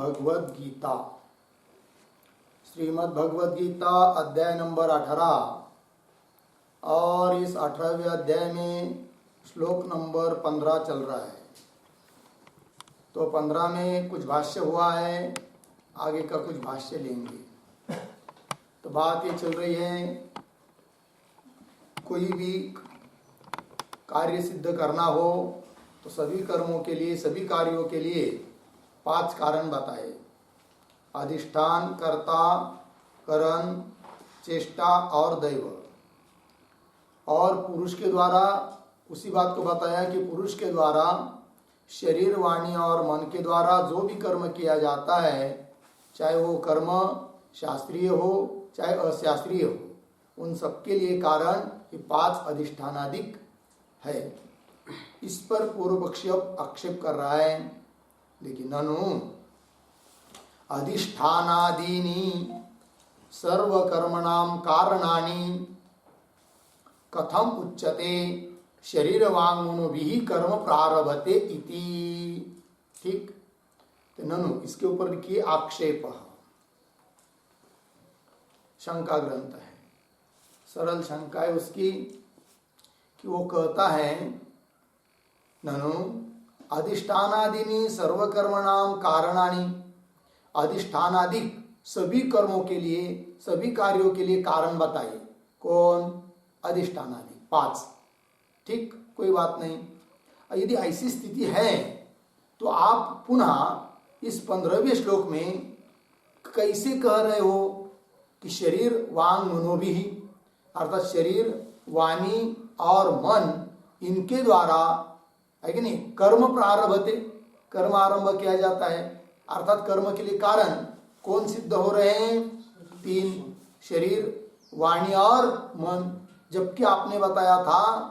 भगवद गीता, श्रीमद् भगवद गीता अध्याय नंबर 18 और इस 18वें अध्याय में श्लोक नंबर 15 चल रहा है। तो 15 में कुछ भाष्य हुआ है, आगे का कुछ भाष्य लेंगे। तो बात ये चल रही है, कोई भी कार्य सिद्ध करना हो तो सभी कर्मों के लिए, सभी कार्यों के लिए 5 कारण बताए। अधिष्ठान, कर्ता, करण, चेष्टा और दैव। और पुरुष के द्वारा उसी बात को बताया कि पुरुष के द्वारा शरीर, वाणी और मन के द्वारा जो भी कर्म किया जाता है, चाहे वो कर्म शास्त्रीय हो चाहे अशास्त्रीय हो, उन सबके लिए कारण ये 5 अधिष्ठानादिक है। इस पर पूर्व पक्षी आक्षेप कर रहा है, लेकिन ननु अधिष्ठानादीनि सर्वकर्मणां कारणानि कथम उच्यते शरीर वाङ्मनोभिः कर्म प्रारभते इति। ठीक, तो ननु इसके ऊपर लिखिए आक्षेप, शंका ग्रंथ है, सरल शंका है उसकी कि वो कहता है ननु अधिष्ठानादीनि सर्वकर्मणां कारणानि, अधिष्ठानादिक सभी कर्मों के लिए, सभी कार्यों के लिए कारण बताइए। कौन? अधिष्ठानादि 5। ठीक, कोई बात नहीं। यदि ऐसी स्थिति है तो आप पुनः इस 15वें श्लोक में कैसे कह रहे हो कि शरीर वांग मनोभिः, अर्थात शरीर, वाणी और मन इनके द्वारा है कि नहीं कर्म प्रारभते, कर्म आरंभ किया जाता है। अर्थात कर्म के लिए कारण कौन सिद्ध हो रहे हैं? 3, शरीर, वाणी और मन। जबकि आपने बताया था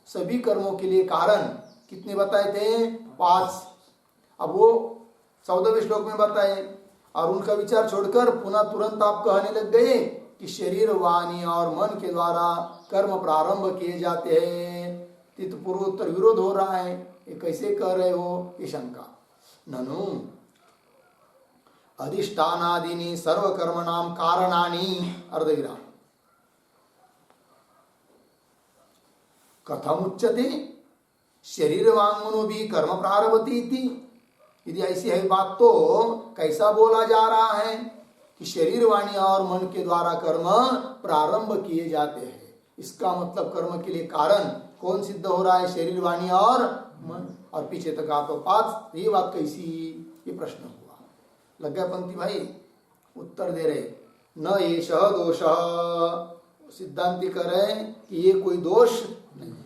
सभी कर्मों के लिए कारण कितने बताए थे? 5। अब वो 14वें श्लोक में बताए और उनका विचार छोड़कर पुनः तुरंत आप कहने लग गए कि शरीर, वाणी और मन के द्वारा कर्म प्रारंभ किए जाते हैं। तो पूर्वोत्तर विरोध हो रहा है, ये कैसे कह रहे हो? ये शंका। ननु अधिष्ठानादीनि सर्वकर्मणां कारणानि अर्धविराम कथम उच्यते शरीर वाङ्मनोभिः कर्म प्रारभते इति। यदि ऐसी है बात तो कैसा बोला जा रहा है कि शरीर, वाणी और मन के द्वारा कर्म प्रारंभ किए जाते हैं? इसका मतलब कर्म के लिए कारण कौन सिद्ध हो रहा है? शरीर, वाणी और मन। और पीछे तक आप 5, ये बात कैसी? ये प्रश्न हुआ। लग गया पंक्ति भाई? उत्तर दे रहे न एषः दोषः, सिद्धांति कह रहे कि ये कोई दोष नहीं है।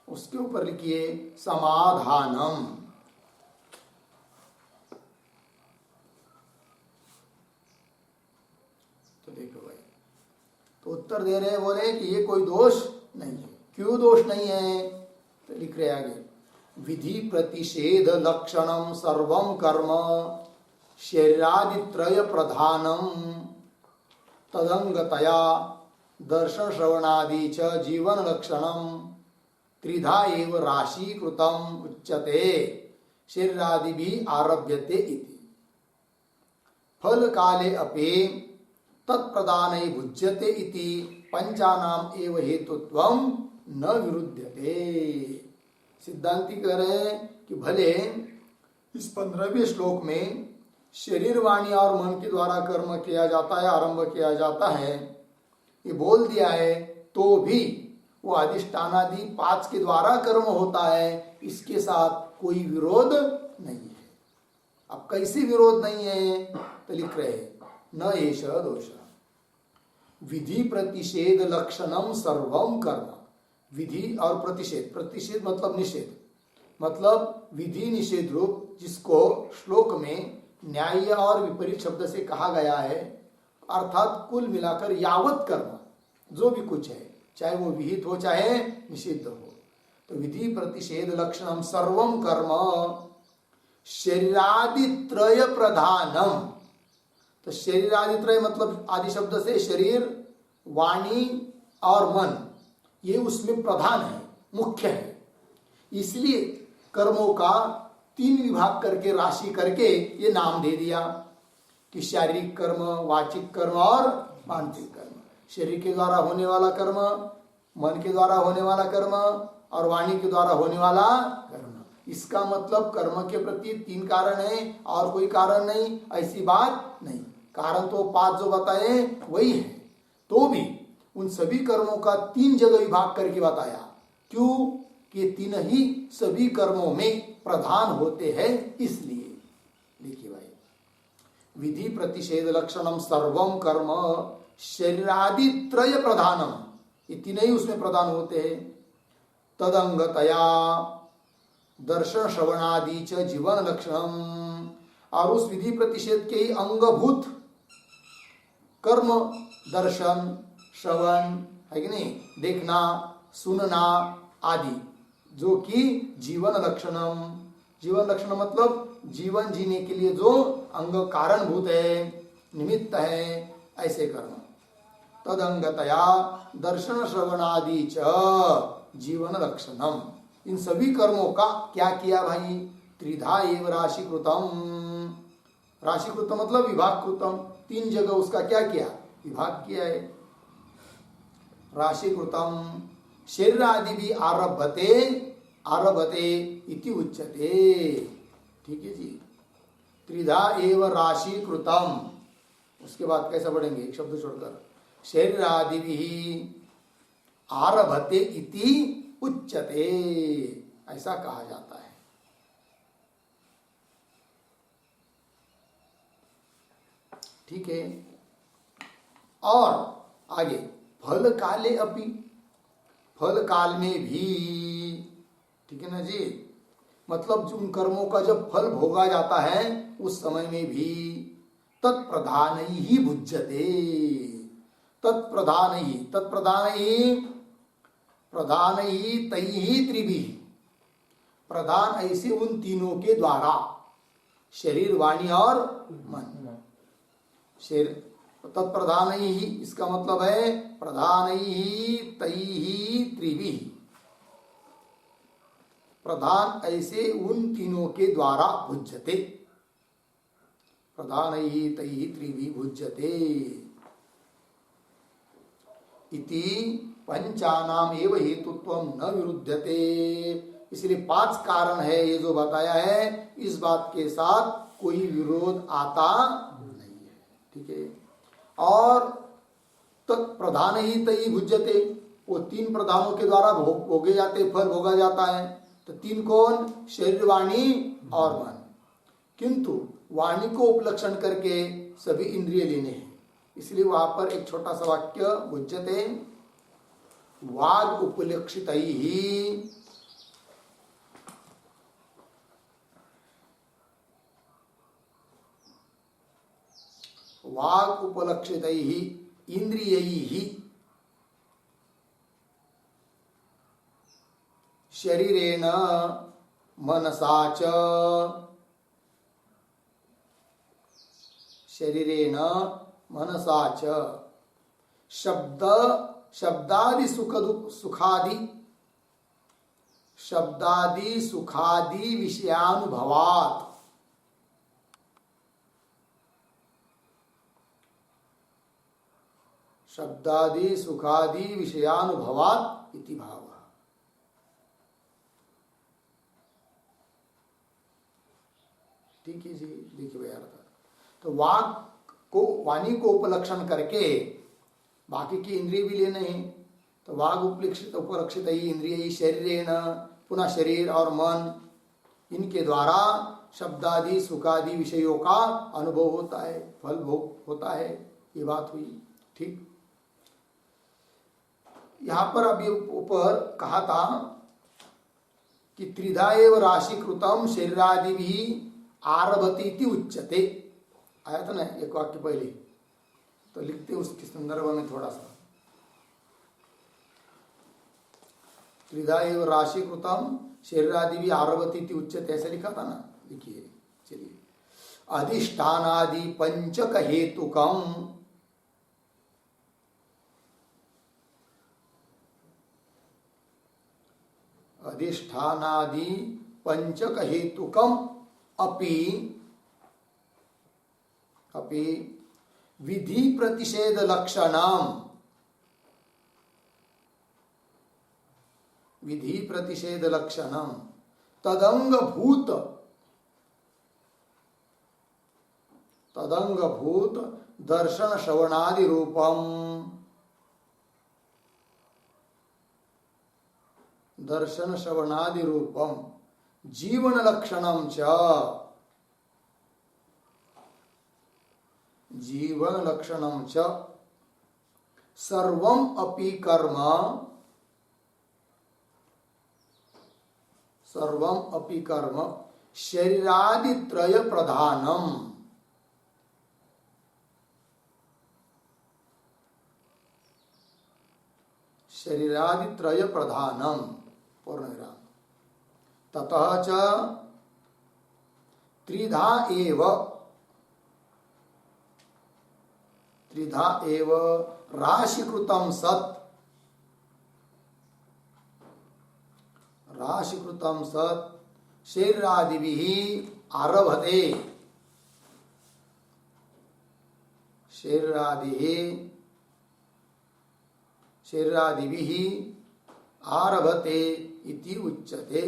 उसके ऊपर लिखिए समाधानम। तो देखो भाई, तो उत्तर दे रहे, बोले कि ये कोई दोष नहीं है। क्यों दोष नहीं है? तो लिख रहे आगे, विधि प्रतिषेध लक्षणम सर्वं कर्म शरीरादित्रय प्रधानम तदंगतया दर्शन श्रवणादि च जीवन लक्षणम त्रिधा एव राशीकृतम उच्यते शरीरादिभिः आरभ्यते इति। फल काले अपि तत्प्रदानै भुज्यते इति पंचानाम एव हेतुत्वम न विरुध्यते। सिद्धांति कह रहे हैं कि भले इस 15वें श्लोक में शरीर, वाणी और मन के द्वारा कर्म किया जाता है, आरंभ किया जाता है, ये बोल दिया है, तो भी वो अधिष्ठानादि 5 के द्वारा कर्म होता है, इसके साथ कोई विरोध नहीं है। अब कैसे विरोध नहीं है? तो लिख रहे न एषः दोषः विधि प्रतिषेध लक्षणम सर्वं कर्म। विधि और प्रतिषेध, प्रतिषेध मतलब निषेध, मतलब विधि निषेध रूप, जिसको श्लोक में न्याय और विपरीत शब्द से कहा गया है। अर्थात कुल मिलाकर यावत कर्म जो भी कुछ है, चाहे वो विहित हो चाहे निषिद्ध हो, तो विधि प्रतिषेध लक्षणम सर्वं कर्म शरीरादित्रय प्रधानम। तो शरीरादित्रय मतलब आदि शब्द से शरीर, वाणी और मन, ये उसमें प्रधान है, मुख्य है। इसलिए कर्मों का तीन विभाग करके, राशि करके ये नाम दे दिया कि शारीरिक कर्म, वाचिक कर्म और मानसिक कर्म। शरीर के द्वारा होने वाला कर्म, मन के द्वारा होने वाला कर्म और वाणी के द्वारा होने वाला कर्म। इसका मतलब कर्म के प्रति तीन कारण है और कोई कारण नहीं, ऐसी बात नहीं। कारण तो 5 जो बताए वही है, तो भी उन सभी कर्मों का 3 जगह विभाग करके बताया। क्यों? कि 3 ही सभी कर्मों में प्रधान होते हैं, इसलिए। देखिए भाई, विधि प्रतिषेध लक्षणम सर्वम कर्म शरीरादि त्रय प्रधानम, ये 3 ही उसमें प्रधान होते हैं। तदंगतया दर्शन श्रवणादि च जीवन लक्षणम, और उस विधि प्रतिषेध के ही अंगभूत कर्म दर्शन, श्रवण है कि नहीं, देखना, सुनना आदि, जो कि जीवन लक्षणम, जीवन लक्षण मतलब जीवन जीने के लिए जो अंग कारणभूत है, निमित्त है, ऐसे कर्म। तदंगतया दर्शन श्रवणादि च जीवन लक्षणम, इन सभी कर्मों का क्या किया भाई? त्रिधा एव राशिकृतम, राशिकृतम मतलब विभाग कृतम, 3 जगह उसका क्या किया? विभाग किया है। राशिकृतम शरीर आदि भी आरभते आरभते इति उच्यते। ठीक है जी, त्रिधा एव राशिकृतम, उसके बाद कैसा पढ़ेंगे? एक शब्द छोड़कर, शरीर आदि भी आरभते इति उच्यते, ऐसा कहा जाता है। ठीक है, और आगे फल काले अपि, फल काल में भी, ठीक है ना जी, मतलब जो उन कर्मों का जब फल भोगा जाता है उस समय में भी तत्प्रधान ही भुज्यते, तत्प्रधान ही, तत्प्रधान ही, प्रधान ही तैहि त्रिभि, प्रधान ऐसे उन तीनों के द्वारा, शरीर, वाणी और मन। शरीर तत्प्रधान ही, इसका मतलब है प्रधान ही तैहि त्रिभि, प्रधान ऐसे उन तीनों के द्वारा भुज्यते, प्रधान ही तैहि त्रिभि भुज्यते इति पंचानाम एव हेतुत्वम न विरुध्यते। इसलिए 5 कारण है ये जो बताया है, इस बात के साथ कोई विरोध आता नहीं है। ठीक है, और तत्प्रधान ही तई भुज्यते, वो 3 प्रधानों के द्वारा भोगे जाते, फल भोगा जाता है। तो 3 कौन? शरीर, वाणी और मन। किंतु वाणी को उपलक्षण करके सभी इंद्रिय लेने हैं, इसलिए वहां पर एक छोटा सा वाक्य भुज्यते, वाग उपलक्षित ही, वाग उपलक्षित ही इंद्रिय ही शरीरेण मनसा च, शरीरेण मनसा च शब्द शब्दादि सुखादि, शब्दादि सुखादि विषयानुभवात्, शब्दादि सुखादि विषयानुभवात् इति भाव। ठीक है जी, देखिए भैया, तो वाक को, वाणी को उपलक्षण करके बाकी की इंद्रिय भी लेने हैं। तो वाग उपलक्षित ही इंद्रिय शरीरेण, पुनः शरीर और मन, इनके द्वारा शब्दादि सुखादि विषयों का अनुभव होता है, फल भोग होता है, ये बात हुई। ठीक, यहां पर अभी ऊपर कहा था कि त्रिधा एव राशिकृतम शरीरादि भी आरभते इति उच्यते, आया था ना एक वाक्य पहले, तो लिखते उसके संदर्भ में थोड़ा सा, त्रिधा एव राशिकृतम शरीरादि भी आरभते इति उच्यते, ऐसे लिखा था ना। लिखिए, चलिए, अधिष्ठानादि पंचक हेतुकम, अधिष्ठानादि पंचक हेतुकम अपि विधि प्रतिषेध लक्षणम तदंगभूत दर्शन श्रवणादि रूपम जीवन लक्षणम च सर्वम अपि कर्म शरीरादित्रय प्रधानम पूर्णविराम ततः च त्रिधा एव राशिकृतं सत् शरीरादिभिः आरभते शरीरादिभिः आरभते इति उच्यते।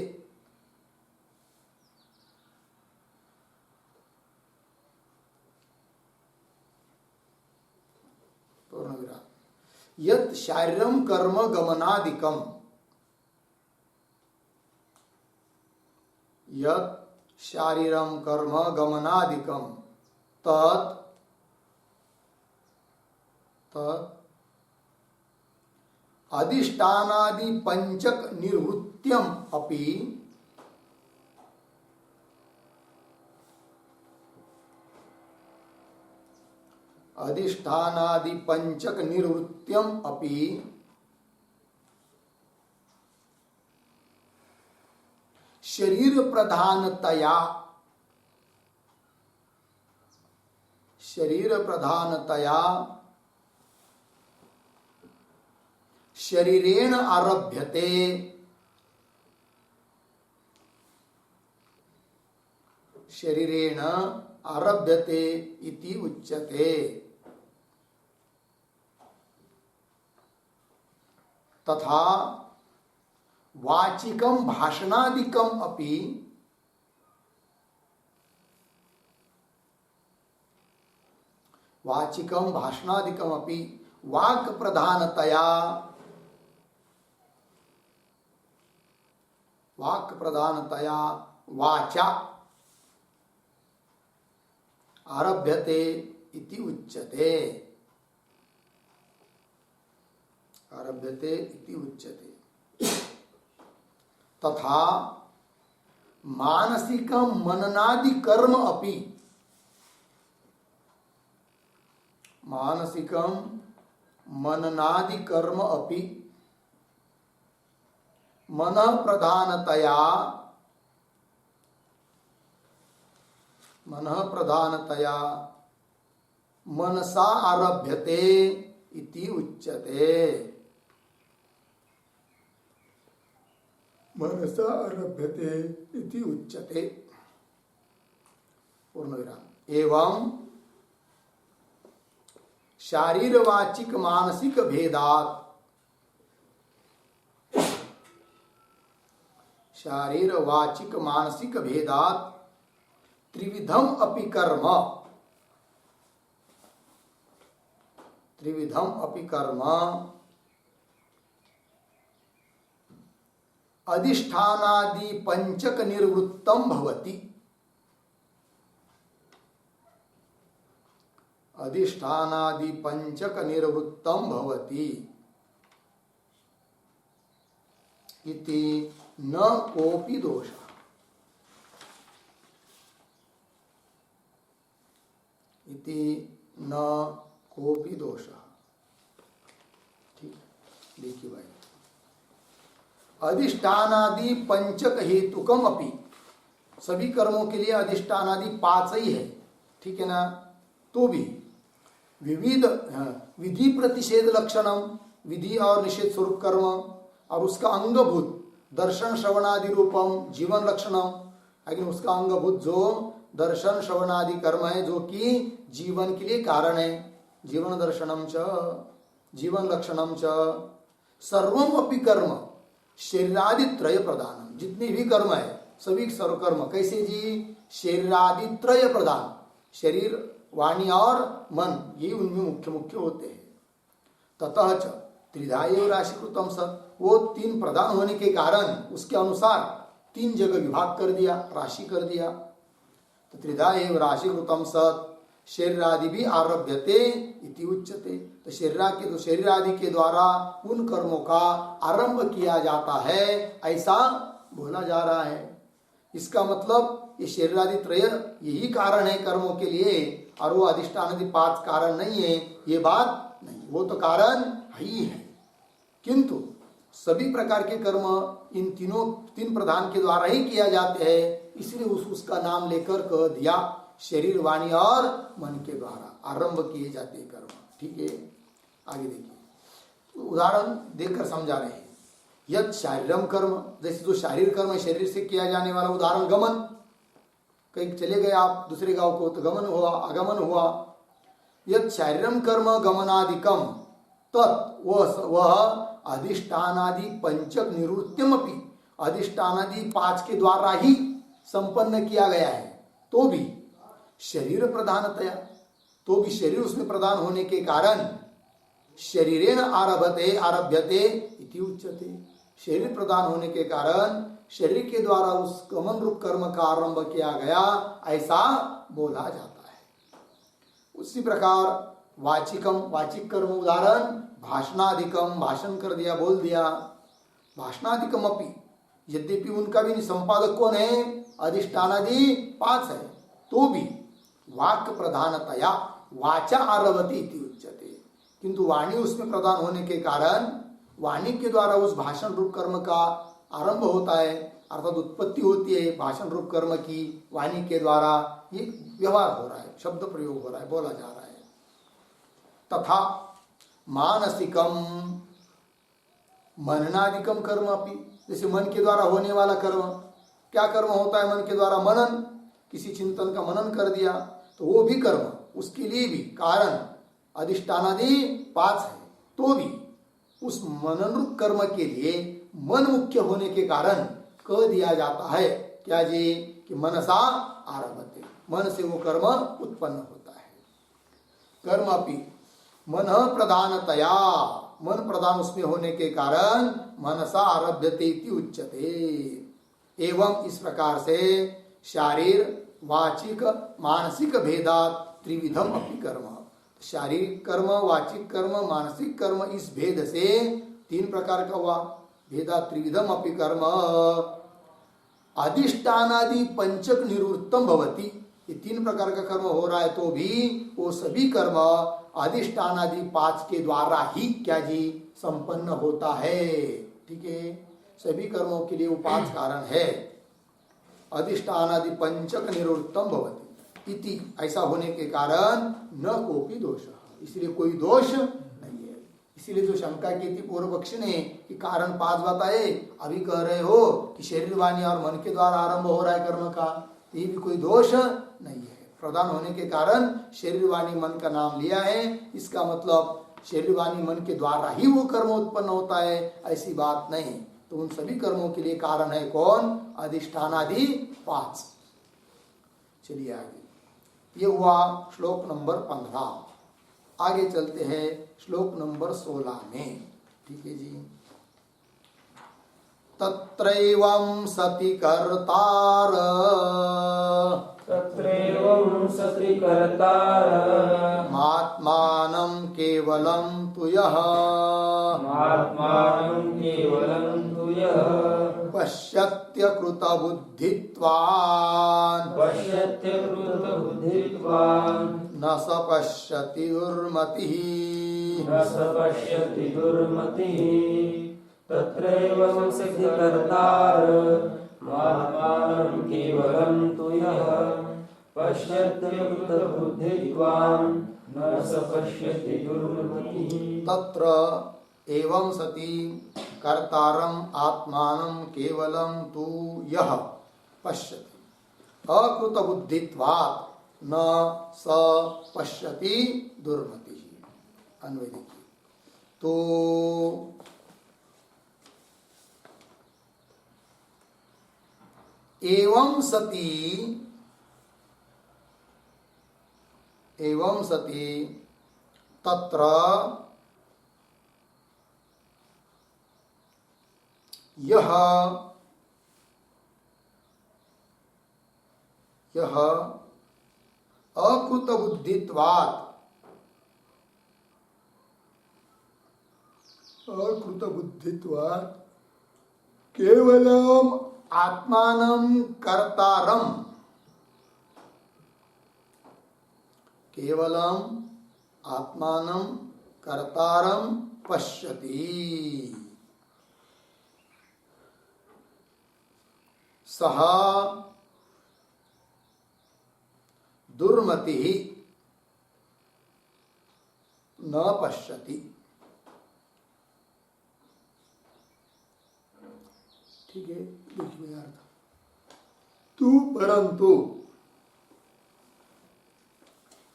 यत् शारीरम कर्म गमनादिकम तत् अधिष्ठानादि पंचक निर्वृत्त्यम अपि शरीर प्रधानतया शरीरेण आरभ्यते इति उच्यते। तथा वाचिकम भाषणादिकम अपि वाक् प्रधानतया वाचा आरभ्यते इति उच्यते। तथा मानसिक मननादि कर्म अपि मनः प्रधानतया मनसा आरभ्यते इति उच्यते। पूर्णविराम। एवं शारीरवाचिक मानसिक भेदात् त्रिविधम अपि कर्म अधिष्ठानादि पंचक निर्वृत्तम भवति। इति न कोपि दोषः। ठीक, देखिए भाई, अधिष्ठानादि पंचक हेतुकम अपि, सभी कर्मों के लिए अधिष्ठानादि 5 ही है, ठीक है ना। तो भी विविध विधि प्रतिषेध लक्षणम, विधि और निषेध स्वरूप कर्म, और उसका अंगभूत दर्शन श्रवणादि रूपम जीवन लक्षणम, लेकिन उसका अंगभूत जो दर्शन श्रवणादि कर्म है जो कि जीवन के लिए कारण है, जीवन दर्शनम च जीवन लक्षणम च सर्वम अपि कर्म शरीरादि त्रय प्रधानम, जितने भी कर्म है सभी सर्व कर्म कैसे जी, शरीरादि त्रय प्रधान, शरीर वाणी और मन ये उनमें मुख्य मुख्य होते हैं। ततः च त्रिधा एव राशिकृतम सत्, वो तीन प्रधान होने के कारण उसके अनुसार तीन जगह विभाग कर दिया, राशि कर दिया। तो त्रिधा एव राशिकृतम सत् शरीरादि भी आरभ्यते इति उच्यते, तो शरीर आदि के द्वारा उन कर्मों का आरंभ किया जाता है ऐसा बोला जा रहा है। इसका मतलब ये शरीर आदि त्रय यही कारण है कर्मों के लिए, और वो अधिष्ठान आदि 5 कारण नहीं है, ये बात नहीं, वो तो कारण ही है, किंतु सभी प्रकार के कर्म इन तीन प्रधान के द्वारा ही किया जाते हैं, इसलिए उसका नाम लेकर कह दिया शरीर वाणी और मन के द्वारा आरंभ किए जाते कर्म। ठीक है, आगे देखिए, उदाहरण देखकर समझा रहे हैं। यद शारीरम कर्म, जैसे जो शारीर कर्म है शरीर से किया जाने वाला, उदाहरण गमन, कहीं चले गए आप दूसरे गांव को तो गमन हुआ, आगमन हुआ। यद शारीरम कर्म गमनादिकम तत् वह अधिष्ठानादि पंचक निवृत्तिमपि, अधिष्ठानादि 5 के द्वारा ही संपन्न किया गया है, तो भी शरीर प्रधानतया, तो भी शरीर उसमें प्रधान होने के कारण शरीरेण आरभ्यते इति उच्यते, शरीर प्रधान होने के कारण शरीर के द्वारा उस गमन रूप कर्म का आरंभ किया गया ऐसा बोला जाता है। उसी प्रकार वाचिकम, वाचिक कर्म, उदाहरण भाषणाधिकम, भाषण कर दिया, बोल दिया। भाषणाधिकम अपि, यद्यपि उनका भी संपादक कौन है, अधिष्ठानादि 5 है, तो भी वाक्य प्रधानतया वाचा आरभति इति उच्यते, किंतु वाणी उसमें प्रधान होने के कारण वाणी के द्वारा उस भाषण रूप कर्म का आरंभ होता है, अर्थात उत्पत्ति होती है भाषण रूप कर्म की, वाणी के द्वारा ये व्यवहार हो रहा है, शब्द प्रयोग हो रहा है, बोला जा रहा है। तथा मानसिकम मननादिकम कर्म अपि, जैसे मन के द्वारा होने वाला कर्म, क्या कर्म होता है मन के द्वारा, मनन, किसी चिंतन का मनन कर दिया, तो वो भी कर्म, उसके लिए भी कारण अधिष्ठानादि 5 है, तो भी उस मनन रूप कर्म के लिए मन मुख्य होने के कारण कह दिया जाता है क्या जी, कि मनसा आरभते, मन से वो कर्म उत्पन्न होता है। कर्म अपि मन प्रधानतया, मन प्रधान उसमें होने के कारण मनसा आरभ्यते इति उच्यते। एवं इस प्रकार से शारीर वाचिक मानसिक भेदात त्रिविधम अपि कर्म, शारीरिक कर्म, वाचिक कर्म, मानसिक कर्म, इस भेद से 3 प्रकार का हुआ, भेदा त्रिविधम अपि कर्म अधिष्ठानादि पंचक निवृत्तम भवति, ये 3 प्रकार का कर्म हो रहा है, तो भी वो सभी कर्म अधिष्ठानादि 5 के द्वारा ही क्या जी संपन्न होता है। ठीक है, सभी कर्मों के लिए वो 5 कारण है, अधिष्ठानादि पंचक निवृत्तम भवति इति, ऐसा होने के कारण न कोपी दोष, इसलिए कोई दोष नहीं है। इसीलिए जो शंका की थी पूर्व पक्ष ने कि कारण 5 बताए, अभी कह रहे हो कि शरीर वाणी और मन के द्वारा आरंभ हो रहा है कर्म का, ये भी कोई दोष नहीं है। प्रधान होने के कारण शरीर वाणी मन का नाम लिया है, इसका मतलब शरीर वाणी मन के द्वारा ही वो कर्म उत्पन्न होता है, ऐसी बात नहीं। तो उन सभी कर्मों के लिए कारण है कौन, अधिष्ठानादि 5। चलिए आगे, ये हुआ श्लोक नंबर 15। आगे चलते हैं श्लोक नंबर 16 में। ठीक है जी, तत्रैवं सति कर्तार, तत्रैवं सति कर्तार मात्मानं केवलं तु यः, मात्मानं केवलं तु यः पश्यत्यकृतबुद्धित्वान्, पश्यत्यकृतबुद्धित्वान् न स पश्यति दुर्मतिः, न स पश्यति दुर्मतिः। तत्रैवं सति कर्तार मात्मानं केवलं तु यः पश्यत्यकृतबुद्धित्वान् न स पश्यति दुर्मतिः। तत्र एवं सति कर्तारम आत्मानं केवलं तु यः पश्यति अकृत बुद्धित्वात् न स पश्यति दुर्मति। अन्वय देखिए तो एवं सति तत्र यह अकृत बुद्धित्वात् केवलम आत्मानं कर्तारं पश्यति सः दुर्मति न पश्यति। ठीक है, देखिए अर्थ तू परंतु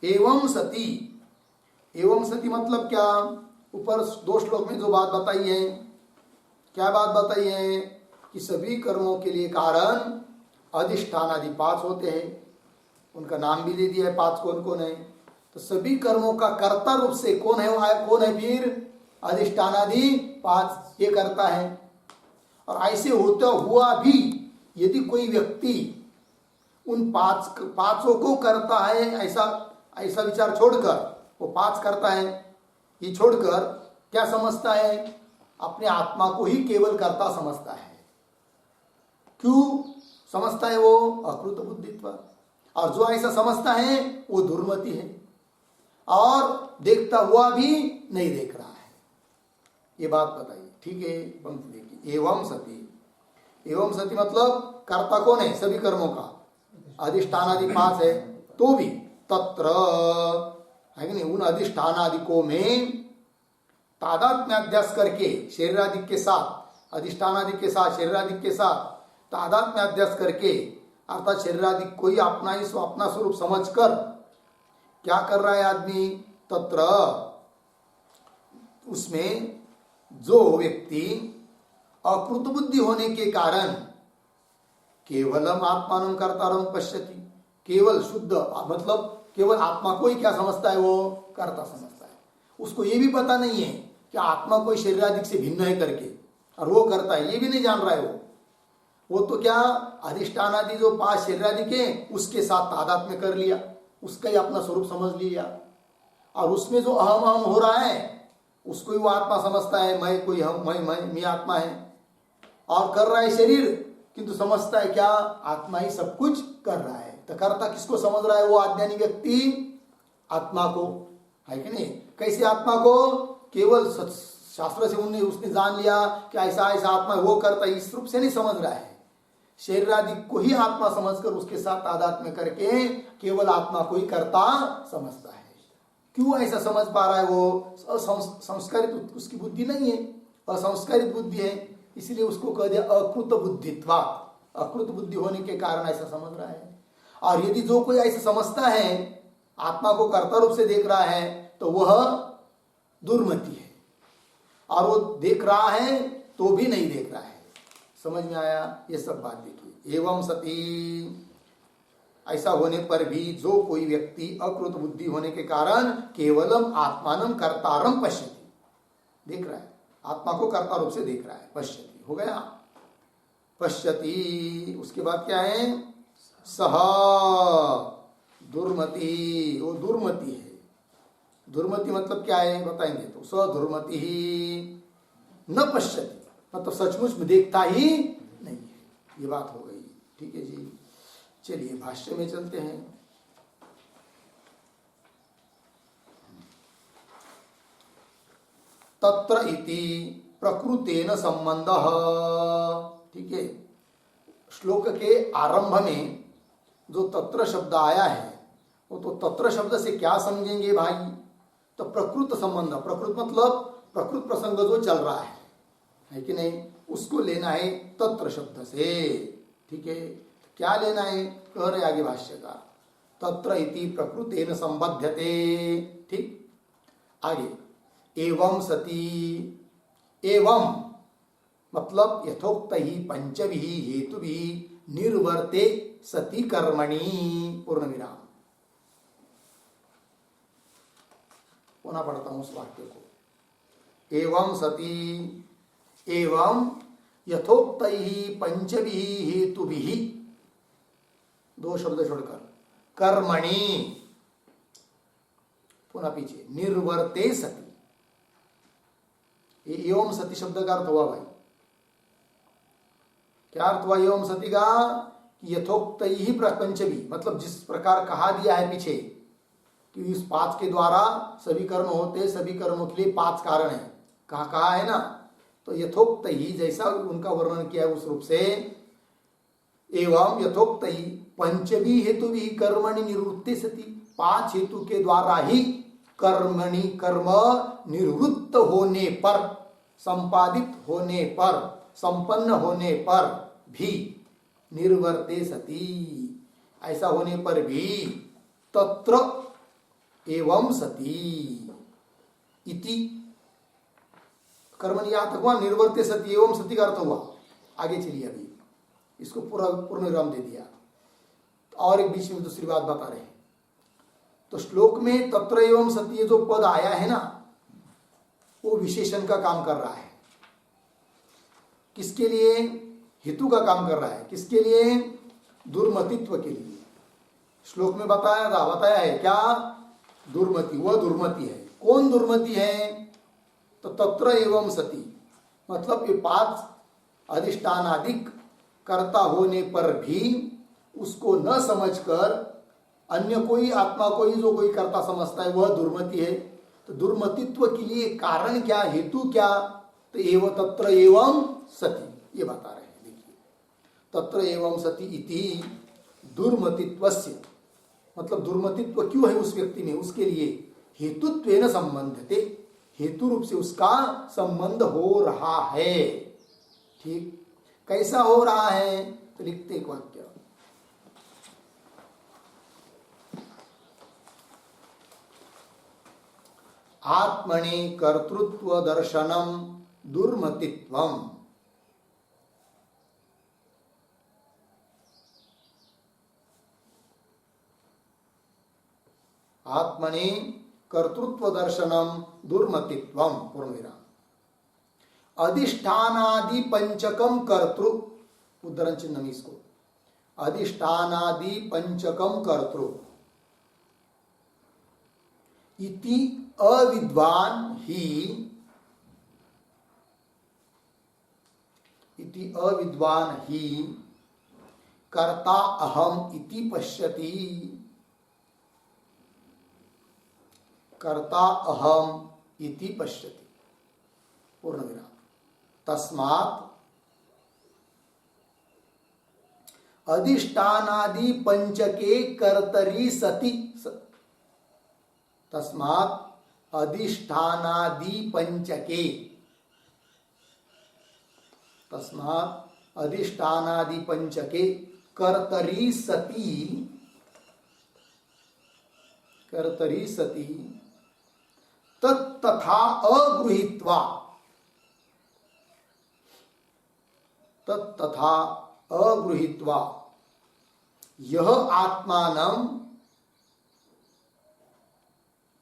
एवं सती मतलब क्या? ऊपर 2 श्लोक में जो बात बताई है, क्या बात बताई है कि सभी कर्मों के लिए कारण अधिष्ठान आदि 5 होते हैं। उनका नाम भी दे दिया है 5 कौन कौन है। तो सभी कर्मों का कर्ता रूप से कौन है? कौन है फिर? अधिष्ठान आदि 5 ये करता है। और ऐसे होता हुआ भी यदि कोई व्यक्ति उन 5 को करता है, ऐसा विचार छोड़कर वो 5 करता है, ये छोड़कर क्या समझता है? अपने आत्मा को ही केवल कर्ता समझता है। क्यों समझता है? वो अकृत बुद्धित्व। और जो ऐसा समझता है वो दुर्मति है और देखता हुआ भी नहीं देख रहा है। ये बात बताइए। ठीक है, पंक्ति देखिए एवं सती मतलब कर्ता कौन है? सभी कर्मों का अधिष्ठान आदि 5 है। तो भी तत्र है कि नहीं, उन अधिष्ठान आदिकों में तादात्म्य अध्यास करके शरीर आदि के साथ, अधिष्ठान आदि के साथ, शरीर आदि के साथ तादात्म्य अध्यास करके, अर्थात शरीर आदि को ही अपना ही अपना स्वरूप समझकर क्या कर रहा है आदमी? तत्र उसमें जो व्यक्ति अकृत बुद्धि होने के कारण केवलम आत्मानं कर्तारं पश्यति, केवल शुद्ध मतलब केवल आत्मा को ही क्या समझता है? वो कर्ता समझता है। उसको ये भी पता नहीं है कि आत्मा कोई शरीर आदि से भिन्न है करके, और वो करता है ये भी नहीं जान रहा है। वो तो क्या अधिष्ठान आदि जो 5 शरीर आदि के उसके साथ तादात्म्य कर लिया, उसका ही अपना स्वरूप समझ लिया, और उसमें जो अहम हो रहा है उसको ही वो आत्मा समझता है। मैं कोई हम, मैं आत्मा है और कर रहा है शरीर, किंतु समझता है क्या? आत्मा ही सब कुछ कर रहा है। तो कर्ता किसको समझ रहा है? वो अज्ञानी व्यक्ति आत्मा को, है कि नहीं? कैसे आत्मा को? केवल शास्त्र से उसने जान लिया कि ऐसा ऐसा आत्मा वो करता है, इस रूप से नहीं समझ रहा है। शरीर आदि को ही आत्मा समझकर उसके साथ तादात्म्य करके केवल आत्मा को ही कर्ता समझता है। क्यों ऐसा समझ पा रहा है? वो संस्कारित उसकी बुद्धि नहीं है, असंस्कारित बुद्धि है, इसलिए उसको कह दिया अकृत बुद्धित्वा। अकृत बुद्धि होने के कारण ऐसा समझ रहा है। और यदि जो कोई ऐसा समझता है, आत्मा को कर्ता रूप से देख रहा है, तो वह दुर्मति है। और वो देख रहा है तो भी नहीं देख रहा है। समझ में आया? ये सब बात देखिए। एवं सती ऐसा होने पर भी जो कोई व्यक्ति अकृत बुद्धि होने के कारण केवलम आत्मानं कर्तारं पश्यति, देख रहा है, आत्मा को कर्ता रूप से देख रहा है, पश्यति हो गया। पश्यति उसके बाद क्या है? सह दुर्मति, वो दुर्मति है। दुर्मति मतलब क्या है बताएंगे। तो स दुर्मति ही न पश्यति मतलब सचमुच में देखता ही नहीं है। ये बात हो गई। ठीक है जी, चलिए भाष्य में चलते हैं। तत्र इति प्रकृतेन संबंधः। ठीक है, श्लोक के आरंभ में जो तत्र शब्द आया है, वो तो तत्र शब्द से क्या समझेंगे भाई? तो प्रकृत संबंध, प्रकृत मतलब प्रकृत प्रसंग जो चल रहा है, है कि नहीं, उसको लेना है तत्र शब्द से। ठीक है, क्या लेना है, कह रहे आगे भाष्यकार, तत्र इति प्रकृतेन संबध्यते। ठीक, आगे एवं सती, एवं मतलब यथोक्त ही पंचभि हेतुभि निर्वर्ते सती कर्मणि, पूर्ण विराम। पुनः पढ़ता हूं उस वाक्य को, एवं सती, एवं यथोक्त ही पंचभि हेतुभि, दो शब्द छोड़कर, कर्मणि, पुनः पीछे, निर्वर्ते सती। एवं सती शब्द का अर्थ हुआ भाई, क्या अर्थ हुआ एवं सती का, कि यथोक्त ही पंचभी, मतलब जिस प्रकार कहा दिया है पीछे कि इस पांच के द्वारा सभी कर्म होते, सभी कर्मों के लिए पांच कारण है, कहा है ना, तो यथोक्त ही जैसा उनका वर्णन किया है उस रूप से, एवं यथोक्त ही पंचभी हेतु भी कर्मणि निवृत्ति सती, पांच हेतु के द्वारा ही कर्मणि कर्म निवृत्त होने पर, संपादित होने पर, संपन्न होने पर भी, निर्वर्ते सती, ऐसा होने पर भी, तत्र एवं सती इति, कर्मणि यहां तक हुआ, निर्वर्ते सती एवं सती का अर्थ हुआ। आगे चलिए, अभी इसको पूरा पूर्ण विराम दे दिया, और एक बीच में दूसरी बात बता रहे हैं। तो श्लोक में तत्र एवं सती जो पद आया है ना, वो विशेषण का काम कर रहा है। किसके लिए, हेतु का काम कर रहा है, किसके लिए, दुर्मतित्व के लिए। श्लोक में बताया है क्या, दुर्मति, वह दुर्मति है। कौन दुर्मति है, तो तत्र एवं सती, मतलब ये पांच अधिष्ठानादिक कर्ता होने पर भी उसको न समझकर अन्य कोई आत्मा को ही जो कोई कर्ता समझता है, वह दुर्मति है। तो दुर्मतित्व के लिए कारण क्या, हेतु क्या, तो एवं तत्र एवं सती, ये बता रहे हैं। देखिए, तत्र एवं सती इति दुर्मतित्वस्य, मतलब दुर्मतित्व क्यों है उस व्यक्ति में, उसके लिए हेतुत्वेन संबंधते, हेतु रूप से उसका संबंध हो रहा है। ठीक, कैसा हो रहा है, तो लिखते एक वाक्य, आत्मनि कर्तृत्व दर्शनम दुर्मतित्वम, आत्मनि कर्तृत्व दर्शनम दुर्मतित्वम, पूर्ण विराम। अधिष्ठानादि पंचकम कर्तृ, उद्धरण चिन्ह में इसको, अधिष्ठानादि पंचकम कर्तृ इति अविद्वान ही, इति अविद्वान ही कर्ता अहम इति पश्यति, कर्ता अहम इति पश्यति, पूर्ण विराम। तस्मात् अधिष्ठानादि पंचके कर्तरि सति, तस्मात् अधिष्ठानादि पंचके, तस्मात् अधिष्ठानादि पंचके कर्तरि सति, कर्तरि सति तत्तथा अगृहीत्वा, तत्तथा अगृहीत्वा यह आत्मानं,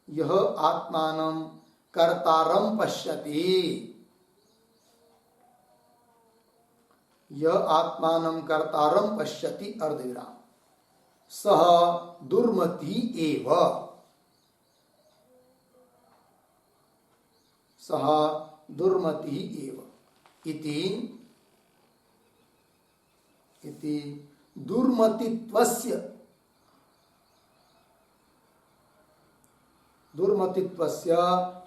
यह आत्मानं कर्तारं पश्यति, यह आत्मानं कर्तारं पश्यति, अर्धविराम। सह दुर्मति एव, सह दुर्मति एव इति, इति दुर्मतित्वस्य, दुर्मतित्वस्य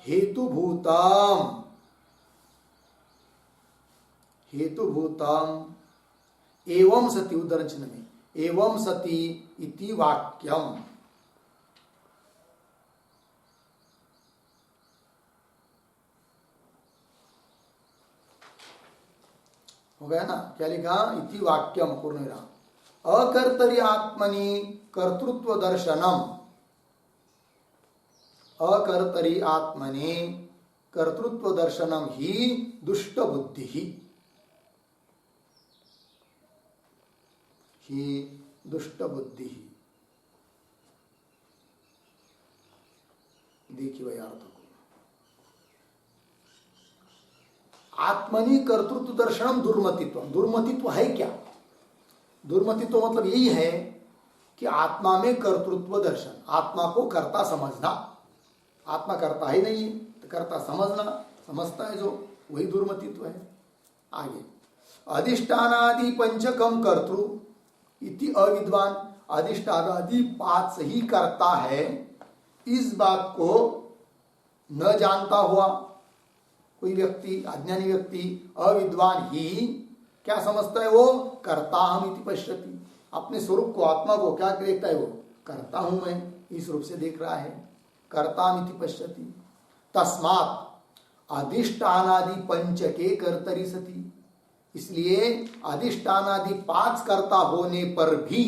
हेतुभूतम्, हेतुभूतम् एवं सति, उद्धरण चिन्ह में एवं सति इति वाक्यम। हो गया ना, क्या लिखा, इति वाक्यम पूर्ण विराम। अकर्तरि आत्मनि कर्तृत्व दर्शनम, अकर्तरि आत्मनि कर्तृत्व दर्शनम ही दुष्ट बुद्धि ही दुष्ट बुद्धि। देखिए भाई अर्थ को, आत्मनि कर्तृत्व दर्शनम दुर्मतित्व। दुर्मतित्व है क्या? दुर्मतित्व मतलब यही है कि आत्मा में कर्तृत्व दर्शन, आत्मा को कर्ता समझना। आत्मा करता ही नहीं है तो कर्ता समझना, समझता है जो, वही दुर्मतित्व है। आगे, अधिष्ठानादि पंचकम कर्तृ इति अविद्वान, अधिष्ठानादि 5 ही करता है, इस बात को न जानता हुआ कोई व्यक्ति, अज्ञानी व्यक्ति, अविद्वान ही क्या समझता है? वो कर्ता हम इति पश्यति, अपने स्वरूप को, आत्मा को क्या देखता है? वो करता हूं मैं, इस रूप से देख रहा है, कर्ता हम इति पश्यति। तस्मात् अधिष्ठानादि पंचके कर्तरि सति, इसलिए अधिष्ठानादि 5 कर्ता होने पर भी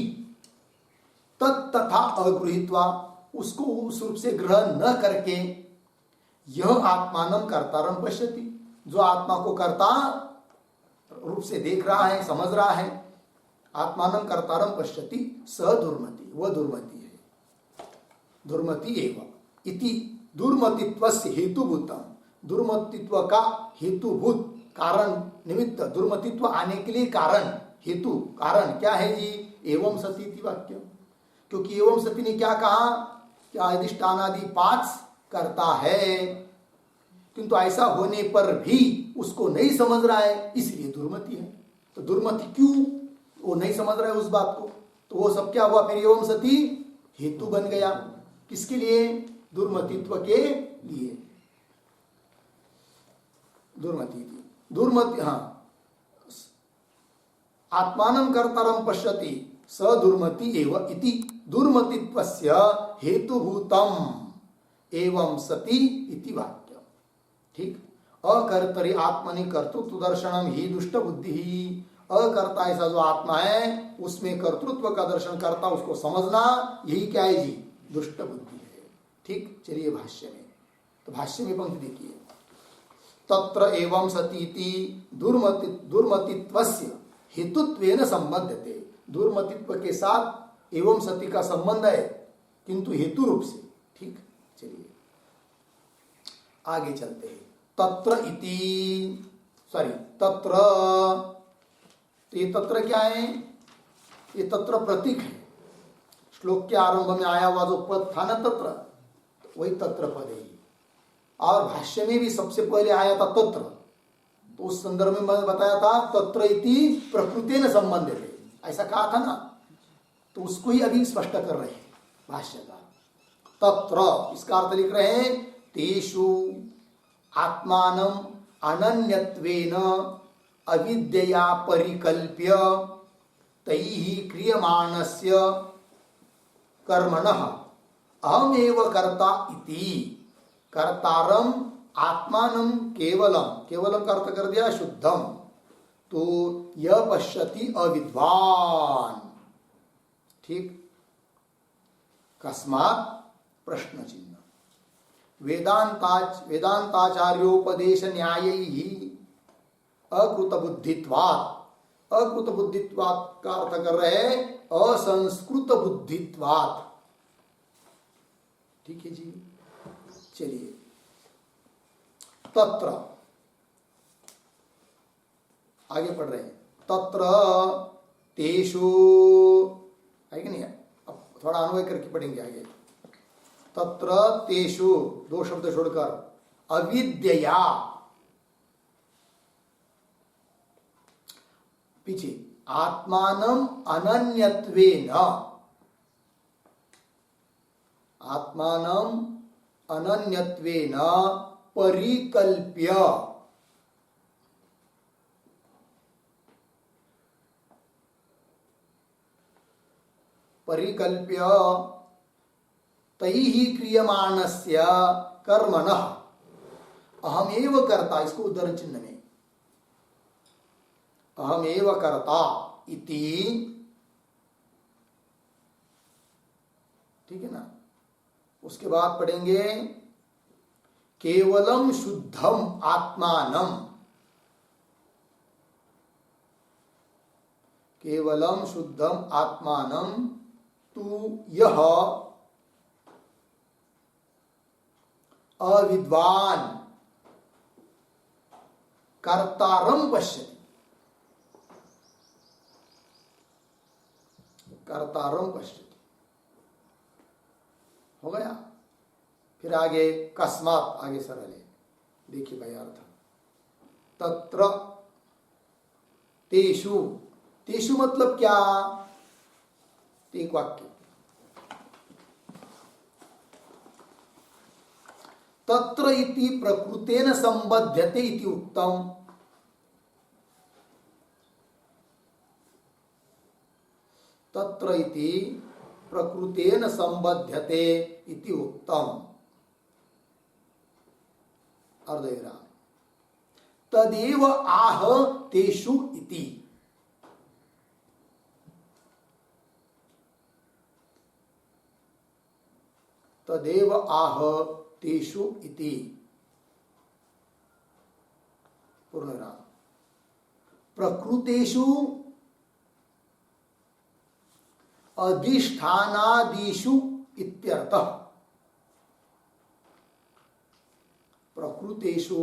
तथा अगृहीत्वा, उसको उस रूप से ग्रहण न करके, यह आत्मानं कर्तारं पश्यति, जो आत्मा को कर्ता रूप से देख रहा है, समझ रहा है, आत्मानं कर्तारं पश्यति, स दुर्मति, वह दुर्मति है। दुर्मति एवं इति दुर्मतित्वस्य हेतुभूतम, दुर्मतित्व का हेतुभूत कारण, निमित्त, दुर्मतित्व आने के लिए कारण, हेतु, कारण क्या है जी? एवं सती इति वाक्य। क्योंकि एवं सती ने क्या कहा? क्या अधिष्ठानादि 5 करता है, किंतु ऐसा होने पर भी उसको नहीं समझ रहा है, इसलिए दुर्मति है। तो दुर्मति क्यों? वो नहीं समझ रहा है उस बात को, तो वो सब क्या हुआ फिर? एवं सती हेतु बन गया। किसके लिए? दुर्मतित्व के लिए। दुर्मति, हाँ, आत्मानं कर्तारं पश्यति स दुर्मति एव इति दुर्मतित्वस्य हेतुभूतम एवं सति इति वाक्य। ठीक, अकर्तरि आत्मनि कर्तृत्व दर्शनम ही दुष्ट बुद्धि ही, अकर्ता ऐसा जो आत्मा है उसमें कर्तृत्व का दर्शन करता, उसको समझना, यही क्या है जी? दुष्ट बुद्धि है। ठीक, चलिए भाष्य में, तो भाष्य में पंक्ति देखिए, तत्र एवं सतीति दुर्मतित्वस्य हेतुत्वेन संबध्यते, दुर्मतित्व के साथ एवं सती का संबंध है, किंतु हेतु रूप से। ठीक, चलिए आगे चलते हैं। तत्र इति, तत्र, तो ये तत्र क्या है? ये तत्र प्रतीक है। श्लोक के आरंभ में आया हुआ जो पद था ना तत्र, वही तत्र पद है। और भाष्य में भी सबसे पहले आया था तत्र, तो उस संदर्भ में मैंने बताया था तत्र इति प्रकृतेन संबंधित है, ऐसा कहा था ना, तो उसको ही अभी स्पष्ट कर रहे हैं भाष्यकार। तत्र, इसका अर्थ लिख रहे हैं, तेषु आत्मानं अनन्यत्वेन अविद्यया परिकल्प्य तैः क्रियमाणस्य कर्मणः अहमेव कर्ता इति कर्तारम आत्मानं केवलम, केवलम का अर्थ कर दिया शुद्धम, तो यह पश्यति अविद्वान। ठीक, कस्मात् प्रश्न चिन्ह, वेदांताचार्योपदेश न्यायैः अकृत बुद्धित्वात्, अकृत बुद्धित्वात् का अर्थ कर रहे हैं असंस्कृत बुद्धित्वात्। ठीक है जी, चलिए तत्र आगे पढ़ रहे हैं। तत्र तेषु, है कि नहीं? अब थोड़ा अन्वय करके पढ़ेंगे आगे। तत्र तेषु, 2 शब्द छोड़कर, अविद्यया, पीछे, आत्मानं अनन्यत्वेन, आत्मानं अनन्यत्वेन परिकल्प्य, परिकल्प्य तैः क्रियमाणस्य कर्मणः अहमेव कर्ता, इसको उद्धरण चिन्ह में, अहमेव कर्ता इति, ठीक है ना। उसके बाद पढ़ेंगे केवलम शुद्धम आत्मानम, केवलम शुद्धम आत्मानम तु यह अविद्वान कर्तारम पश्यति, कर्तारम पश्यति, हो गया। फिर आगे कस्मात, आगे सरल है, देखिए भाई अर्थ, तत्र तेषु, तेषु मतलब क्या, एक वाक्य, तत्र इति प्रकृतेन संबध्यते इति उक्तम, तत्र इति प्रकृतेन संबध्यते इति उक्तम, अर्धविराम, तदेव आह तेषु इति, तदेव आह तेषु इति, पूर्णविराम, प्रकृतेषु अधिष्ठानादिषु इत्यर्थः, प्रकृतेषु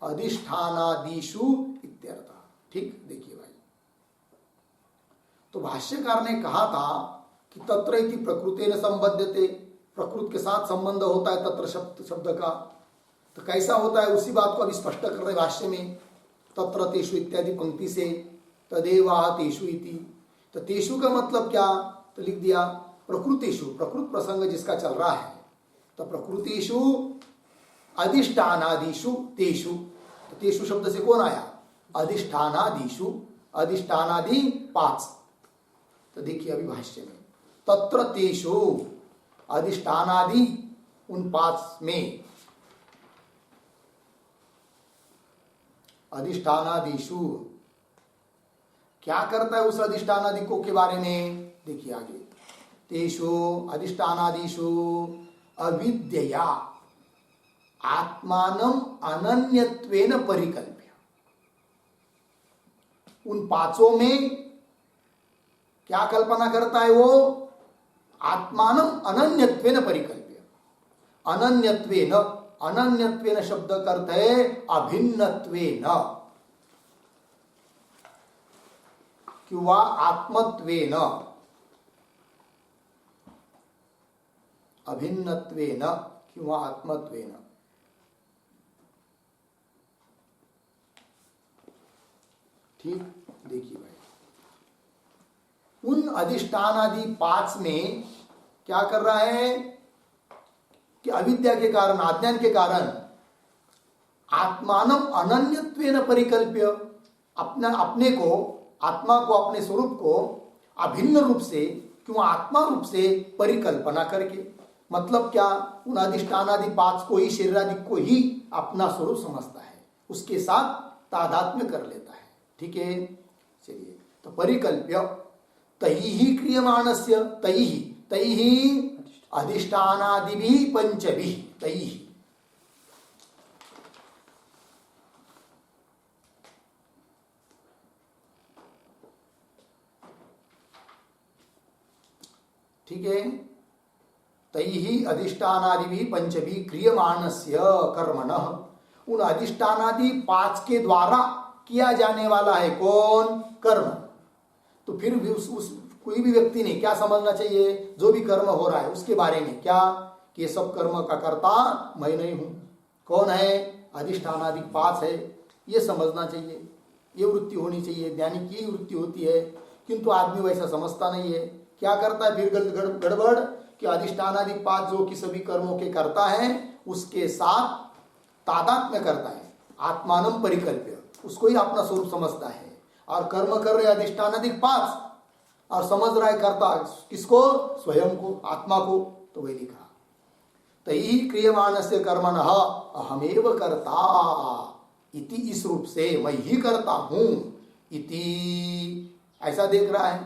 अधिष्ठानादिषु इत्यर्थः, ठीक। देखिए भाई, तो भाष्यकार ने कहा था कि तत्र इति प्रकृतेन संबध्यते, प्रकृति के साथ संबंध होता है तत्र शब्द का, तो कैसा होता है उसी बात को अभी स्पष्ट कर रहे भाष्य में, तत्र तेषु इत्यादि पंक्ति से, तदेव आह तेषु इति। तो तेषु का मतलब क्या, तो लिख दिया प्रकृतिषु, प्रकृत प्रसंग जिसका चल रहा है, तो प्रकृतिषु अधिष्ठानादिषु तेषु, तो तेषु शब्द से कौन आया, अधिष्ठानादिषु, अधिष्ठानादि 5, तो देखिए अभी भाष्य में, तत्र तेषु अधिष्ठानादि उन 5 में, अधिष्ठानादिषु क्या करता है उस अधिष्ठानादि को के बारे में, देखिए आगे, तेषु अधिष्ठानादिषु अविद्यया आत्मानं अनन्यत्वेन परिकल्प्य, उन 5 में क्या कल्पना करता है वो, आत्मानं अनन्यत्वेन परिकल्प्य, अनन्यत्वेन, अनन्यत्वेन शब्द का अर्थ है अभिन्नत्वेन किंवा आत्मत्वेन, अभिन्नत्वेन किंवा आत्मत्वेन, ठीक। देखिए भाई, उन अधिष्ठानादि 5 में क्या कर रहा है कि अविद्या के कारण, अज्ञान के कारण, आत्मानम अनन्यत्वेन परिकल्प्य, अपने को, आत्मा को, अपने स्वरूप को अभिन्न रूप से क्यों आत्मा रूप से परिकल्पना करके, मतलब क्या, उन अधिष्ठानादि 5 को ही, शरीरादि को ही अपना स्वरूप समझता है, उसके साथ तादात्म्य कर लेता है, ठीक है। चलिए, तो परिकल्प्य तैहि क्रियमाणस्य, तैहि अधिष्ठानादिभिः पंचभिः, तैहि, ठीक है, तैहि अधिष्ठानादिभिः पंचभिः क्रियमाणस्य कर्मणः, उन अधिष्ठानादि 5 के द्वारा किया जाने वाला है कौन, कर्म। तो फिर भी उस कोई भी व्यक्ति ने क्या समझना चाहिए, जो भी कर्म हो रहा है उसके बारे में क्या, कि ये सब कर्म का कर्ता मैं नहीं हूं, कौन है, अधिष्ठानादि 5 है, ये समझना चाहिए, ये वृत्ति होनी चाहिए, ज्ञानी की वृत्ति होती है। किंतु आदमी वैसा समझता नहीं है, क्या करता है फिर गड़बड़, कि अधिष्ठानादि 5 जो कि सभी कर्मों के करता है उसके साथ तादात्म्य करता है, आत्मानं परिकल्प्य, उसको ही अपना स्वरूप समझता है, और कर्म कर रहे अधिष्ठानादि 5 और समझ रहा है करता किसको, स्वयं को, आत्मा को। तो वही लिखा, तैहि क्रियमाणस्य कर्मणः अहमेव कर्ता इति, इस रूप से मैं ही करता हूं, इति, ऐसा देख रहा है।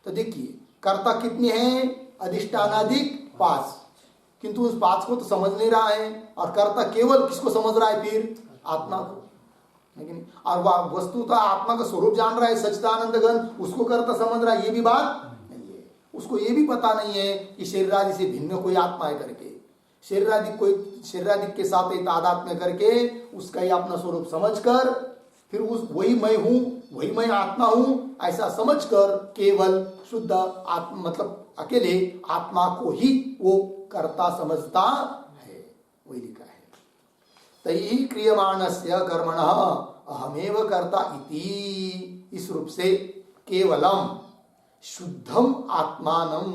तो देखिए कर्ता कितने हैं, अधिष्ठानाधिक 5, किंतु उस 5 को तो समझ नहीं रहा है। और कर्ता केवल किसको समझ रहा है, फिर आत्मा को, लेकिन और वह वस्तुतः आत्मा का स्वरूप जान रहा है, सच्चिदानंद घन, उसको कर्ता समझ रहा है, ये भी बात नहीं है। उसको ये भी पता नहीं है कि शरीर आदि से भिन्न कोई आत्मा है करके, शरीर आदि के साथ ही तादात्म्य करके उसका ही अपना स्वरूप समझकर फिर उस वही मैं हूं, वही मैं आत्मा हूं, ऐसा समझकर केवल शुद्ध आत्मा मतलब अकेले आत्मा को ही वो कर्ता समझता है, वही लिखा है। तैहि क्रियमाणस्य कर्मणः अहमेव कर्ता इति, इस रूप से केवलम शुद्धम आत्मानम,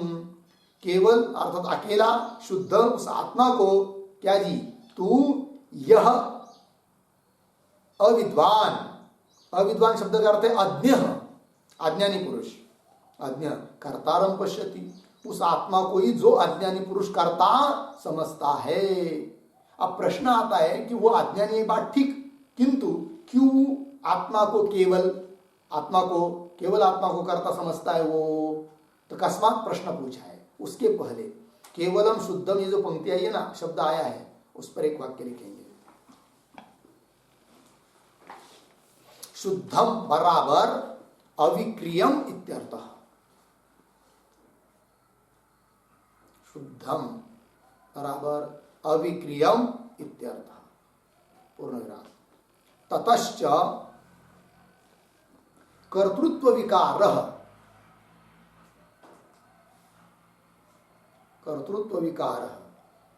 केवल अर्थात अकेला शुद्ध उस आत्मा को क्या जी, तू यह अविद्वान, अविद्वान शब्द का अर्थ है अज्ञ, अज्ञानी पुरुष, अज्ञ कर्तारम पश्यति, उस आत्मा को ही जो अज्ञानी पुरुष कर्ता समझता है। अब प्रश्न आता है कि वो अज्ञानी है, बात ठीक, किंतु क्यों आत्मा को केवल आत्मा को कर्ता समझता है वो, तो कस्मात प्रश्न पूछा है। उसके पहले केवलम शुद्धम, ये जो पंक्ति आई है ना, शब्द आया है, उस पर एक वाक्य लिखेंगे। शुद्धम बराबर अविक्रियम इत्यर्थः, शुद्धम बराबर अविक्रियम इत्यर्थः, पूर्ण विराम। ततश्च कर्तृत्व विकारः, कर्तृत्व विकारः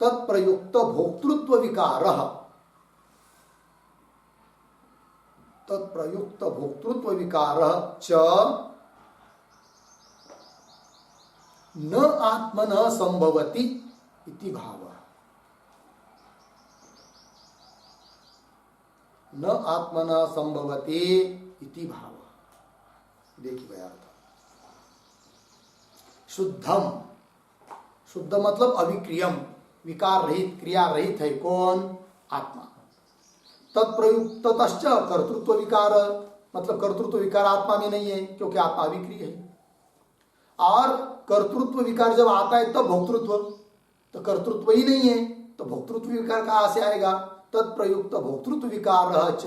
तत्प्रयुक्त भोक्तृत्व विकारः, तत्प्रयुक्त भोक्तृत्व विकारः च न आत्मनः संभवति इति भावः, न आत्मनः संभवति इति भावः। देखिए भाई अर्थ, शुद्धम, शुद्ध मतलब अविक्रियम, विकार रहित, क्रिया रहित है कौन, आत्मा। तत्प्रयुक्त कर्तृत्व विकार, मतलब कर्तृत्व विकार आत्मा में नहीं है क्योंकि आत्मा अविक्रिय है। और कर्तृत्व विकार जब आता है तब भोक्तृत्व, तो कर्तृत्व ही नहीं है तो भोक्तृत्व विकार कहां से आएगा। तत्प्रयुक्त भोक्तृत्व विकार च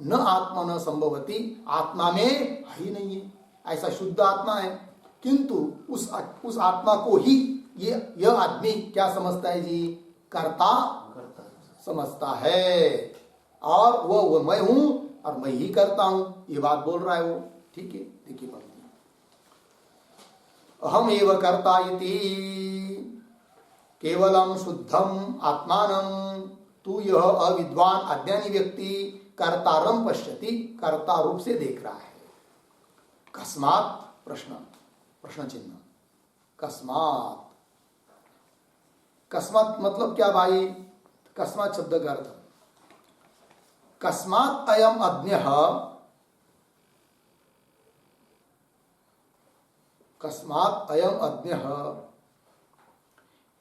न आत्मा न संभवती, आत्मा में है ही नहीं है, ऐसा शुद्ध आत्मा है, किंतु उस आत्मा को ही यह आदमी क्या समझता है जी, कर्ता समझता है। और वो मैं हूं और मैं ही करता हूं, ये बात बोल रहा है वो, ठीक है। देखिए अहम एव कर्ता इति केवलम शुद्धम आत्मानं, तू यह अविद्वान अज्ञानी व्यक्ति कर्तारम पश्यति, कर्ता रूप से देख रहा है। कस्मात्, प्रश्न चिन्ह, कस्मात्, कस्मात् मतलब क्या भाई, कस्मात् शब्द का अर्थ, कस्मात् अयम अज्ञः, कस्मात् अयम अज्ञः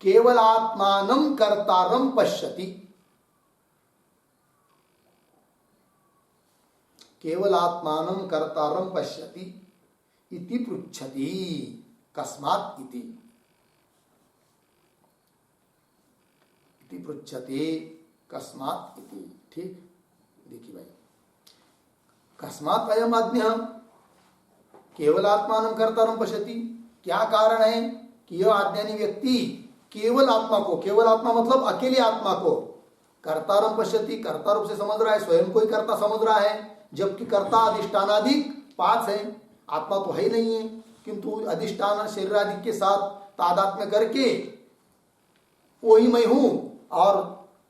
केवलात्मानं कर्तारं पश्यति, केवलात्मानं कर्तारं पश्यति इति पृच्छति, कस्मात् इति पृच्छति, कस्मात् इति, ठीक। देखिए भाई, कस्मात् अयम अज्ञः केवलात्मानं कर्तारं पश्यति, क्या कारण है कि यह अज्ञानी व्यक्ति केवल आत्मा को, केवल आत्मा मतलब अकेले आत्मा को कर्तारं पश्यति, कर्ता रूप से समझ रहा है, स्वयं को ही कर्ता समझ रहा है, जबकि कर्ता अधिष्ठानाधिक 5 है, आत्मा तो है ही नहीं है, किंतु अधिष्ठान शरीर आदि के साथ तादात्म्य करके वही मैं हूं और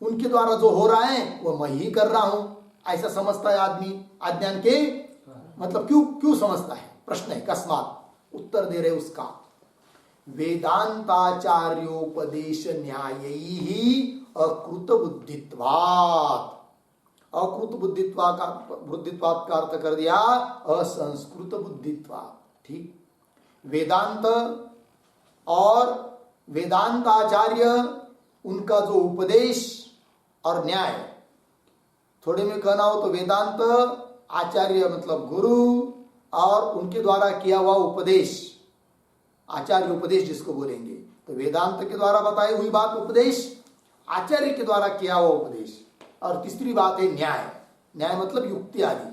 उनके द्वारा जो हो रहा है वो मैं ही कर रहा हूं, ऐसा समझता है आदमी। अज्ञान के मतलब क्यों समझता है, प्रश्न है। कस्मात् उत्तर दे रहे उसका, वेदांताचार्योपदेश न्यायैहि अकृत बुद्धित्वात्, अकृत बुद्धित्वात् का अर्थ कर दिया असंस्कृत बुद्धित्वात्, ठीक। वेदांत और वेदांताचार्य, उनका जो उपदेश और न्याय, थोड़े में कहना हो तो वेदांत आचार्य मतलब गुरु और उनके द्वारा किया हुआ उपदेश, आचार्य उपदेश जिसको बोलेंगे, तो वेदांत के द्वारा बताई हुई बात उपदेश, आचार्य के द्वारा किया हुआ उपदेश, और तीसरी बात है न्याय। न्याय मतलब युक्ति आदि।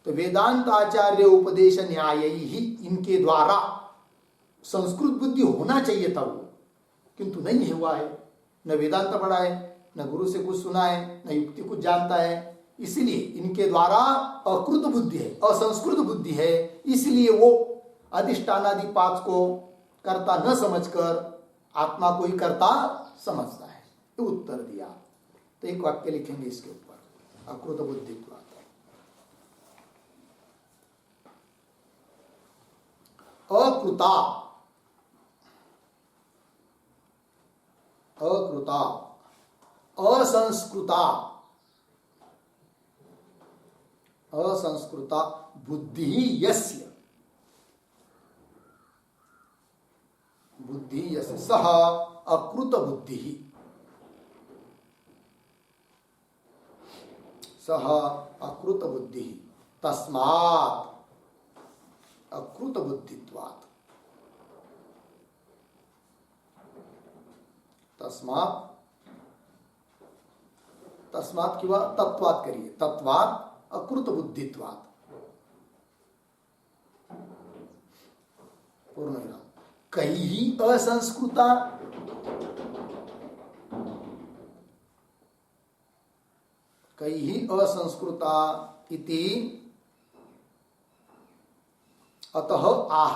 तो वेदांत आचार्य उपदेश न्याय ही, इनके द्वारा संस्कृत बुद्धि होना चाहिए था वो, किंतु नहीं हुआ है। न वेदांत पढ़ा है, न गुरु से कुछ सुना है, न युक्ति कुछ जानता है, इसलिए इनके द्वारा अकृत बुद्धि है, असंस्कृत बुद्धि है, इसलिए वो अधिष्ठानादि पांच को कर्ता न समझकर आत्मा को ही कर्ता समझता है। तो उत्तर दिया। तो एक वाक्य लिखेंगे इसके ऊपर, अकृत बुद्धि। अकृता, अकृता, असंस्कृता, असंस्कृता बुद्धि यस्य, बुद्धि यस्य सह अकृत बुद्धि, सह अकृत बुद्धि, तस्मात् अकृत बुद्धित्वात्, तस्मात्, तस्मात् किंवा तत्वात् करिए, तत्वात् अकृत बुद्धित्वात्, पूर्ण विराम। कैः असंस्कृता, कैः असंस्कृता इति अतः आह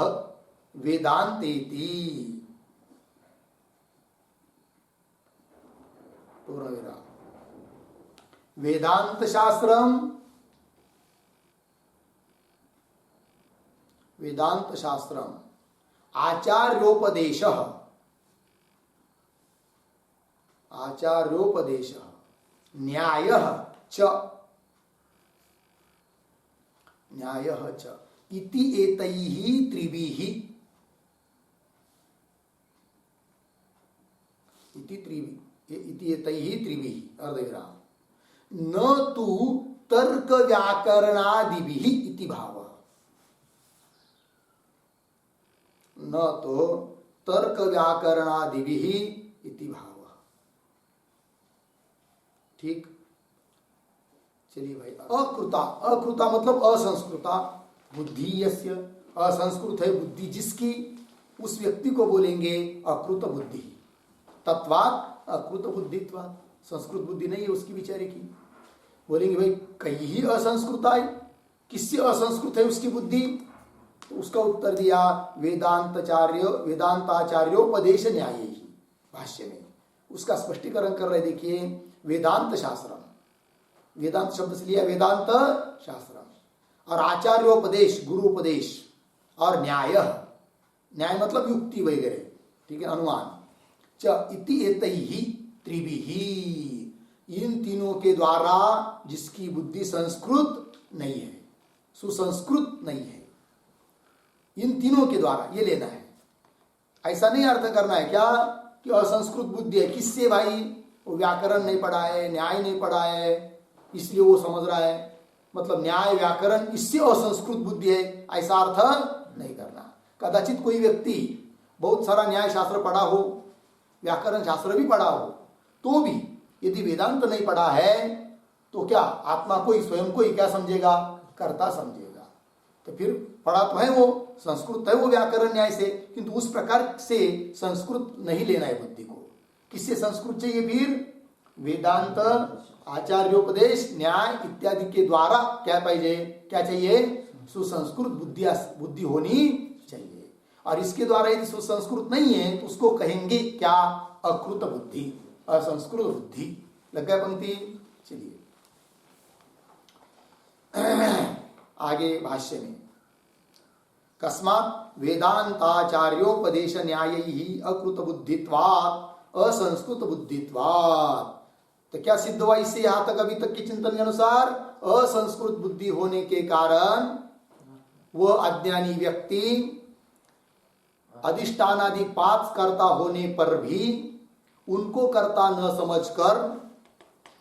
वेदांतेति, पूर्ण विराम। वेदांत शास्त्रम, वेदांत शास्त्रम आचार्योपदेश, आचार्योपदेश न्यायः च, न्यायः च इति एतैः त्रिभिः, इति त्रिभिः, इति एतैः त्रिभिः अर्धविराम, न तु तर्क व्याकरणादिभिः इति भावः, न तो तर्क व्याकरणादिभिः इति भावः। ठीक, चलिए भाई। अकृता, अकृता मतलब असंस्कृता बुद्धि यस्य, असंस्कृत है बुद्धि जिसकी, उस व्यक्ति को बोलेंगे अकृत बुद्धि। तत्वात् अकृत बुद्धित्वात्, संस्कृत बुद्धि नहीं है उसकी बेचारे की। बोलेंगे भाई कहीं असंस्कृता है, किससे असंस्कृत है उसकी बुद्धि? तो उसका उत्तर दिया वेदांताचार्य, वेदांताचार्योपदेश न्याय ही, भाष्य में उसका स्पष्टीकरण कर रहे। देखिए वेदांत शास्त्र, वेदांत शब्द से लिया वेदांत शास्त्र, और आचार्योपदेश गुरु उपदेश, और न्याय, न्याय मतलब युक्ति वगैरह, ठीक है, अनुमान। च इति एतैहि त्रिभिहि, इन तीनों के द्वारा जिसकी बुद्धि संस्कृत नहीं है, सुसंस्कृत नहीं है, इन तीनों के द्वारा ये लेना है। ऐसा नहीं अर्थ करना है क्या कि असंस्कृत बुद्धि है, किससे भाई? वो व्याकरण नहीं पढ़ा है, न्याय नहीं पढ़ा है, इसलिए वो समझ रहा है, मतलब न्याय व्याकरण इससे असंस्कृत बुद्धि है, ऐसा अर्थ नहीं करना। कदाचित कोई व्यक्ति बहुत सारा न्याय शास्त्र पढ़ा हो, व्याकरण शास्त्र भी पढ़ा हो, तो भी यदि वेदांत नहीं पढ़ा है तो क्या आत्मा को ही, स्वयं को ही क्या समझेगा? कर्ता समझेगा। तो फिर पढ़ा तो है वो, संस्कृत है वो व्याकरण न्याय से, किंतु उस प्रकार से संस्कृत नहीं लेना है बुद्धि को। किससे संस्कृत चाहिए फिर? वेदांत, आचार्योपदेश, न्याय इत्यादि के द्वारा क्या पाइजे, क्या चाहिए? सुसंस्कृत बुद्धि होनी चाहिए। और इसके द्वारा यदि सुसंस्कृत नहीं है तो उसको कहेंगे क्या? अकृत बुद्धि, असंस्कृत बुद्धि। लग गया पंक्ति? चलिए आगे भाष्य में, कस्मात् वेदांताचार्योपदेश न्यायैः अकृत बुद्धित्वात् असंस्कृत बुद्धित्वात्। तो क्या सिद्ध हुआ इससे? यहां तक अभी तक के चिंतन के अनुसार असंस्कृत बुद्धि होने के कारण वह अज्ञानी व्यक्ति अधिष्ठानादि पांच कर्ता होने पर भी उनको कर्ता न समझकर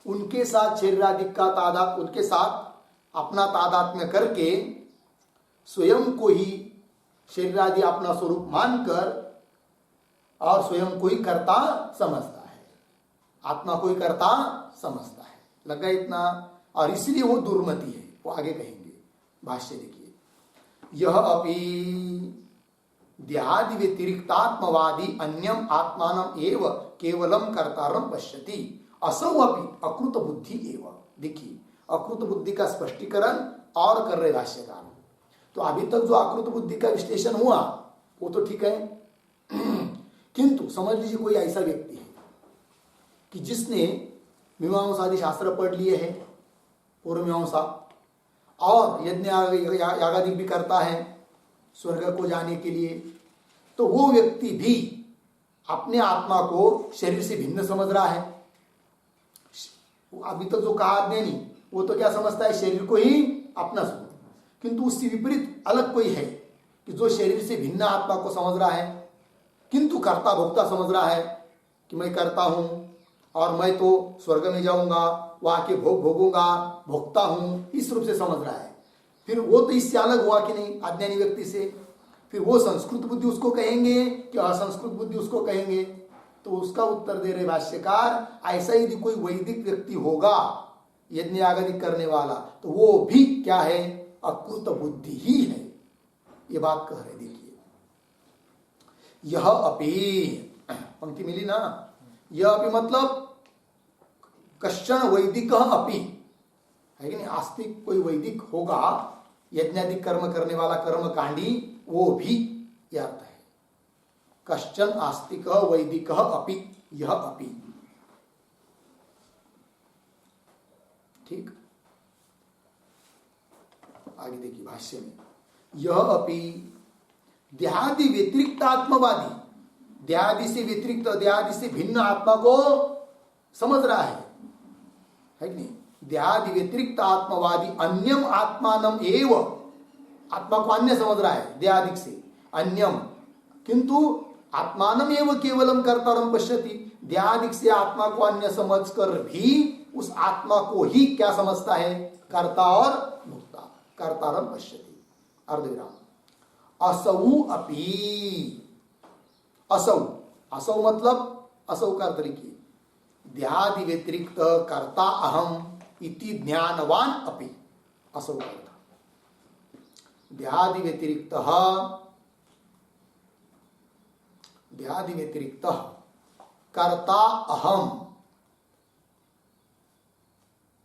उनके साथ शरीरादि का तादात्म्य, उनके साथ अपना तादात्म्य करके स्वयं को ही शरीर आदि अपना स्वरूप मानकर और स्वयं को ही कर्ता समझता है, आत्मा को ही कर्ता समझता है। लगा इतना? और इसलिए वो दुर्मति है। वो आगे कहेंगे, भाष्य देखिए। यह अपि देहादि व्यतिरिक्तात्मवादी अन्यम आत्मानम एव केवलम कर्तारम पश्यति असौ अपि अकृत बुद्धि एव। देखिए, अकृत बुद्धि का स्पष्टीकरण और कर रहे भाष्यकार। तो अभी तक जो अकृत बुद्धि का विश्लेषण हुआ वो तो ठीक है, किंतु समझ लीजिए कोई ऐसा व्यक्ति है कि जिसने मीमांसा आदि शास्त्र पढ़ लिए हैं, पूर्व मीमांसा, और यज्ञ यागादि भी करता है स्वर्ग को जाने के लिए, तो वो व्यक्ति भी अपने आत्मा को शरीर से भिन्न समझ रहा है। अभी तक जो कहा ज्ञानी वो तो क्या समझता है, शरीर को ही अपना स्वरूप, किंतु उससे विपरीत अलग कोई है कि जो शरीर से भिन्न आत्मा को समझ रहा है, किंतु कर्ता भोक्ता समझ रहा है कि मैं करता हूं और मैं तो स्वर्ग में जाऊंगा, वहां के भोग भोगूंगा, भोक्ता हूं, इस रूप से समझ रहा है। फिर वो तो इससे अलग हुआ कि नहीं अज्ञानी व्यक्ति से। फिर वो संस्कृत बुद्धि उसको कहेंगे कि असंस्कृत बुद्धि उसको कहेंगे? तो उसका उत्तर दे रहे भाष्यकार, ऐसा यदि कोई वैदिक व्यक्ति होगा यज्ञ यागादि करने वाला, तो वो भी क्या है, अकृत बुद्धि ही है। ये बात कह रहे। देखिए, यह अपि, पंक्ति मिली ना, यह अपि मतलब कश्चन वैदिक अपि है कि नहीं, आस्तिक कोई वैदिक होगा यज्ञादि कर्म करने वाला कर्मकांडी, वो भी यह अर्थ है। कश्चन आस्तिक वैदिक अपि, यह अपि। ठीक, आगे देखिए भाष्य में, यह अपि देहादि व्यतिरिक्त आत्मवादी, देहादि से व्यतिरिक्त, देहादि से भिन्न आत्मा को समझ रहा है कि नहीं। देहादि व्यतिरिक्त आत्मवादी अन्यम आत्मानम एव, आत्मा को अन्य समझ रहा है देहादिक से, अन्यम, किंतु आत्मानम एव केवलम कर्तारम पश्यति, देहादिक से आत्मा को अन्य समझकर भी उस आत्मा को ही क्या समझता है, कर्ता और भोक्ता। कर्तारम पश्यति, अर्धविराम। असौ अपि, असौ, असौ मतलब असौ का अर्थ लिखिए, देहादि व्यतिरिक्त कर्ता अहम इति ज्ञानवान अपि, असौ का अर्थ देहादि व्यतिरिक्त, देहादि व्यतिरिक्त कर्ता अहम,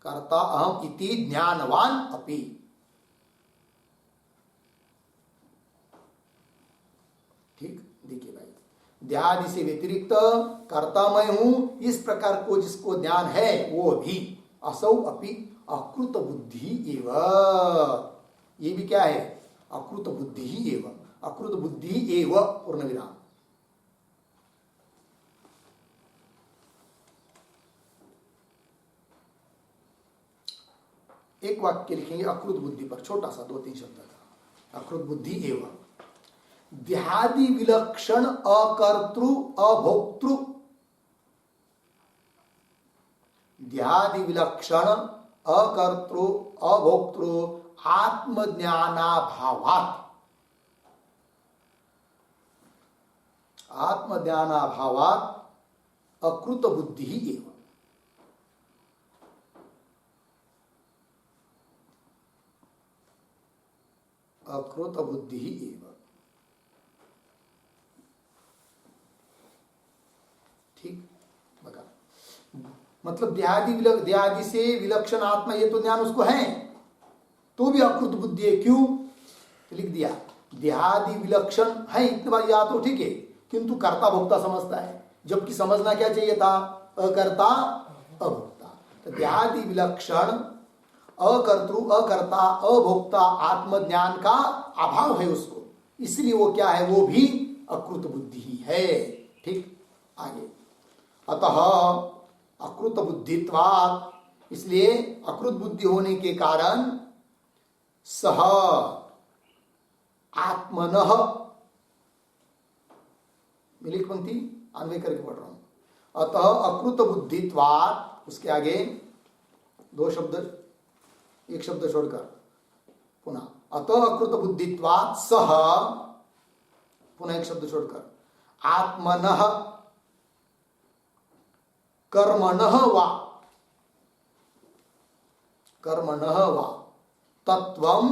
कर्ता अहम इति ज्ञानवान अपि। ठीक, देखिए भाई, देहादि से व्यतिरिक्त कर्ता मैं हूं, इस प्रकार को जिसको ज्ञान है वो भी असौ अपि अकृत बुद्धि एव। ये भी क्या है, अकृत बुद्धि ही एव, अकृत बुद्धि एव, पूर्ण विराम। एक वाक्य लिखेंगे अकृत बुद्धि पर, छोटा सा 2-3 शब्द का, अकृत बुद्धि एव। देहादि विलक्षण अकर्तृ अभोक्तृ, देहादि विलक्षण अकर्तृ अभोक्तृ आत्मज्ञानाभावात्, आत्मज्ञानाभावात् अकृत बुद्धि एव। अकृत बुद्धि एव। ठीक, बता, मतलब देहादि से विलक्षण आत्मा, ये तो ज्ञान उसको है, तो भी अकृत बुद्धि है। क्यों? तो लिख दिया, देहादि विलक्षण है, इतनी बार याद तो ठीक है, किंतु कर्ता भोक्ता समझता है, जबकि समझना क्या चाहिए था, अकर्ता अभोक्ता। तो देहादि विलक्षण अकर्तृ अकर्ता अभोक्ता आत्मज्ञान का अभाव है उसको, इसलिए वो क्या है, वो भी अकृत बुद्धि ही है। ठीक, आगे, अतः अकृत बुद्धित्वात्, इसलिए अकृत बुद्धि होने के कारण सह आत्मनः, मिलिक पंक्ति अन्वय करके पढ़ रहा हूं, अतः अकृत बुद्धित्वात्, उसके आगे 2 शब्द, एक शब्द छोड़कर पुनः, अतः अकृत बुद्धित्वात् सह, पुनः एक शब्द छोड़कर, आत्मनः कर्मणः वा तत्वं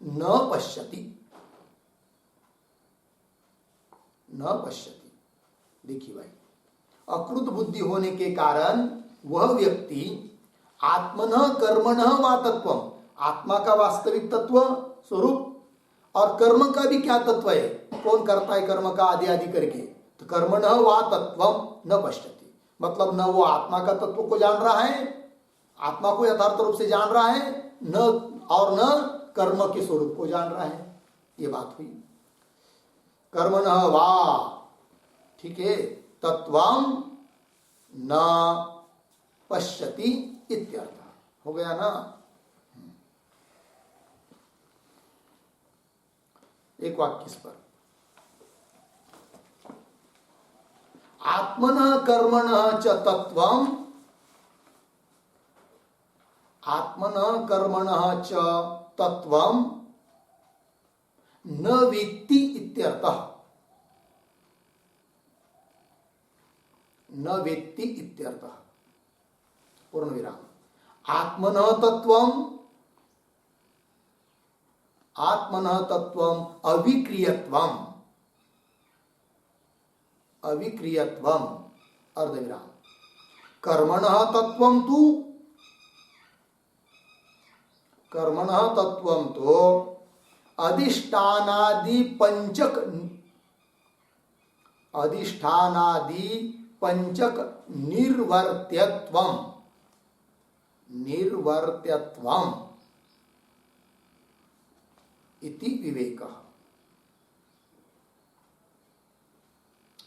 न पश्यति। देखिए भाई, अकृत बुद्धि होने के कारण वह व्यक्ति आत्मनः कर्मणः वा तत्वम, आत्मा का वास्तविक तत्व स्वरूप और कर्म का भी क्या तत्व है, कौन करता है कर्म का आदि आदि करके, तो कर्मणः वा तत्वम न पश्यति, मतलब न वो आत्मा का तत्व को जान रहा है, आत्मा को यथार्थ रूप से जान रहा है, न और न कर्म के स्वरूप को जान रहा है। ये बात हुई। कर्मणः वा, ठीक है, तत्वं न पश्यति इत्यर्थ हो गया ना। एक वाक्य इस पर, आत्मनः कर्मणः च तत्वं, आत्मनः कर्मणः च तत्वं न वेत्ति इत्यर्थः, न वेत्ति इत्यर्थः, पूर्ण विराम। आत्मनः तत्वं, आत्मनः तत्वं अविक्रियत्वं, अविक्रियत्वं अर्धविराम। कर्मणः तत्वं तु, कर्मणः तत्वं तो अधिष्ठानादि पंचक, अधिष्ठानादि पंचक निर्वर्त्यत्वं, निर्वर्त्यत्वं इति विवेकः।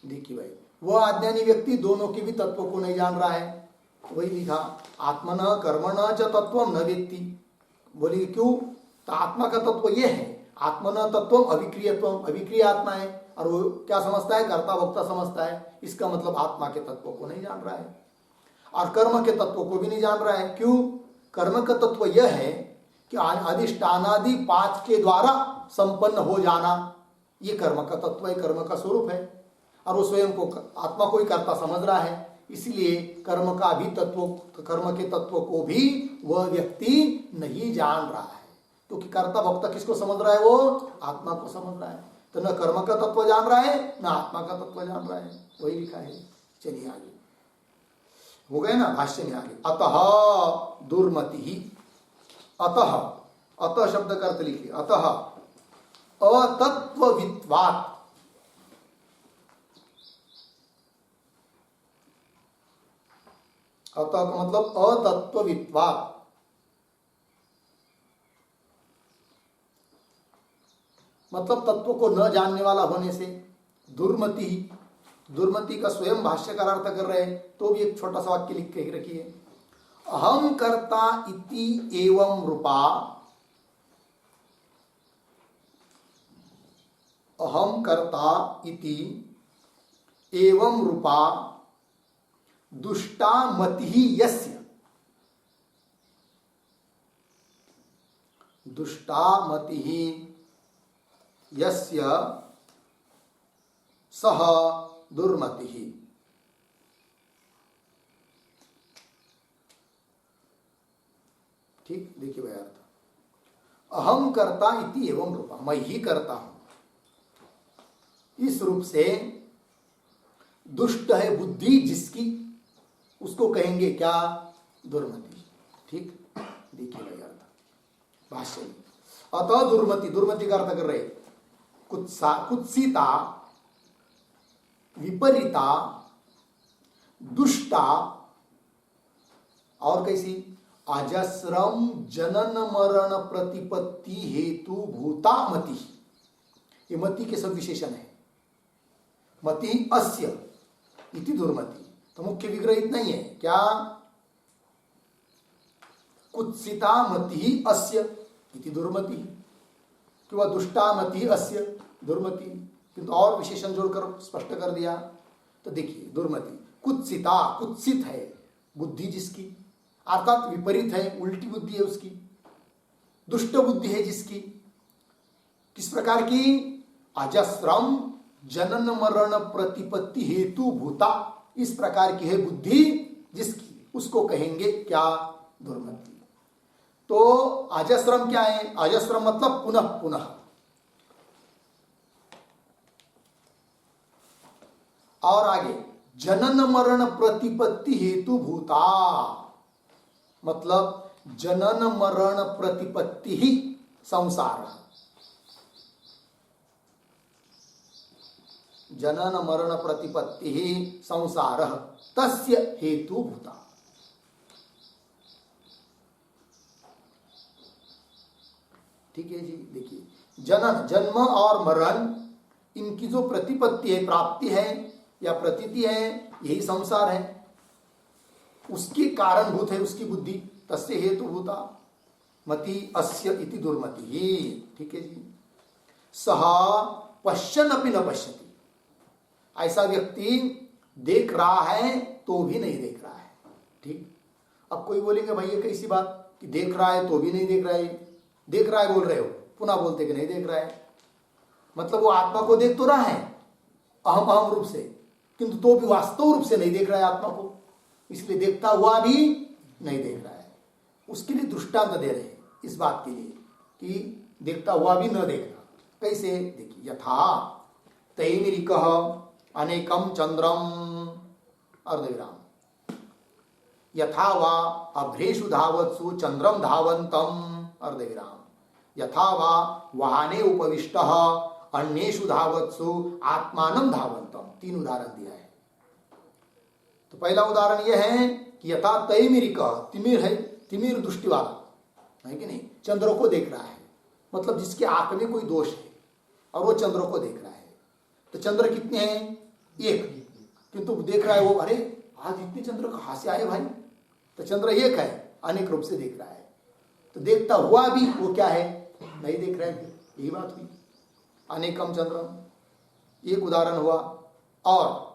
देखिए भाई, वह अज्ञानी व्यक्ति दोनों के भी तत्वों को नहीं जान रहा है, वही लिखा आत्मनः कर्मणः च तत्वं न वेत्ति। बोलिए क्यों, तो आत्मा का तत्व यह है, आत्मनः तत्वम अविक्रियत्वम, अविक्रिय आत्मा है, और वो क्या समझता है, कर्ता भोक्ता समझता है, इसका मतलब आत्मा के तत्वों को नहीं जान रहा है, और कर्म के तत्वों को भी नहीं जान रहा है। क्यों, कर्म का तत्व यह है कि अधिष्ठानादि पांच के द्वारा संपन्न हो जाना, ये कर्म का तत्व है, कर्म का स्वरूप है, और वो स्वयं को आत्मा को ही कर्ता समझ रहा है, इसलिए कर्म का भी तत्व, कर्म के तत्व को भी वह व्यक्ति नहीं जान रहा है, क्योंकि कर्ता भोक्ता किसको समझ रहा है, वो आत्मा को समझ रहा है। तो न कर्म का तत्व जान रहा है, न आत्मा का तत्व जान रहा है, वही लिखा है। चलिए आगे हो गए ना, भाष्य में आगे। अतः दुर्मति ही, अतः, अतः शब्द का अर्थ लिखिए, अतः अतत्ववित्वात्, अतः का मतलब अतत्ववित्वात्, मतलब तत्व को न जानने वाला होने से। दुर्मति, दुर्मति का स्वयं भाष्यकार अर्थ कर रहे हैं, तो भी एक छोटा सा वाक्य लिख के रखिए, अहम कर्ता इति एवं रूपा, अहम कर्ता इति एवं रूपा दुष्टा मति यस्य, दुष्टा मति यस्य सह दुर्मति। ठीक, देखिए भाई अर्थ, अहम कर्ता इति एवं रूपा, मैं ही करता हूं, इस रूप से दुष्ट है बुद्धि जिसकी, उसको कहेंगे क्या, दुर्मति। ठीक, देखिए भाई अर्थ भाष्य में, अतः दुर्मति, दुर्मति का अर्थ कर रहे कुत्सिता, विपरीता, दुष्टा, और कैसी, अजस्रम जनन मरण प्रतिपत्ति हेतु भूता मति। ये मति के सब विशेषण है। मति अस्य इति दुर्मति, तो मुख्य विग्रह इतना ही है क्या, कुत्सिता मति अस्य इति दुर्मति, कि वह दुष्टा मति अस्य दुर्मति, किंतु और विशेषण जोड़कर स्पष्ट कर दिया। तो देखिए दुर्मति, कुत्सिता, कुत्सित है बुद्धि जिसकी, अर्थात विपरीत है, उल्टी बुद्धि है उसकी, दुष्ट बुद्धि है जिसकी, किस प्रकार की, अजस्रम जनन मरण प्रतिपत्ति हेतु भूता, इस प्रकार की है बुद्धि जिसकी, उसको कहेंगे क्या, दुर्मति। तो अजस्रम क्या है, अजस्रम मतलब पुनः पुनः, और आगे जनन मरण प्रतिपत्ति हेतु भूता, मतलब जनन मरण प्रतिपत्ति ही संसार, जनन मरण प्रतिपत्ति ही संसार तस्य हेतु भूता। ठीक है जी, देखिए जनन, जन्म और मरण, इनकी जो प्रतिपत्ति है, प्राप्ति है या प्रतीति है, यही संसार है, उसकी कारणभूत है उसकी बुद्धि, तस्य हेतु भूता मति अस्य इति दुर्मति ही। ठीक है जी, सह पश्यन अपि न पश्यति, ऐसा व्यक्ति देख रहा है तो भी नहीं देख रहा है। ठीक, अब कोई बोलेंगे भाई ये कैसी बात कि देख रहा है तो भी नहीं देख रहा है, देख रहा है बोल रहे हो, पुनः बोलते कि नहीं देख रहा है, मतलब वो आत्मा को देख तो रहा है अहम अहम रूप से, किंतु तो भी वास्तव रूप से नहीं देख रहा है आत्मा को, इसलिए देखता हुआ भी नहीं देख रहा है। उसके लिए दृष्टांत दे रहे हैं इस बात के लिए कि देखता हुआ भी न देखना। कैसे, देखिए, यथा तैमिरिकः अनेकम चंद्रम अर्धविराम, यथा वा अभ्रेषु धावत्सु चंद्रम धावन्तम अर्धविराम, यथा वा वाहने उपविष्टः अन्येषु धावत्सु आत्मानं धावन्तम। तीन उदाहरण दिया है। तो पहला उदाहरण यह है कि यथा तैमिरिकः, तिमिर है, तिमिर दृष्टि वाला है कि नहीं, चंद्र को देख रहा है, मतलब जिसके आंख में कोई दोष है और वो चंद्र को देख रहा है। तो चंद्र कितने हैं, एक, किंतु देख रहा है वो, अरे आज इतने चंद्र कहाँ से आए भाई, तो चंद्र एक है, अनेक रूप से देख रहा है। तो देखता हुआ भी वो क्या है, नहीं देख रहा है, यही बात हुई, अनेकम चंद्रम, एक उदाहरण हुआ। और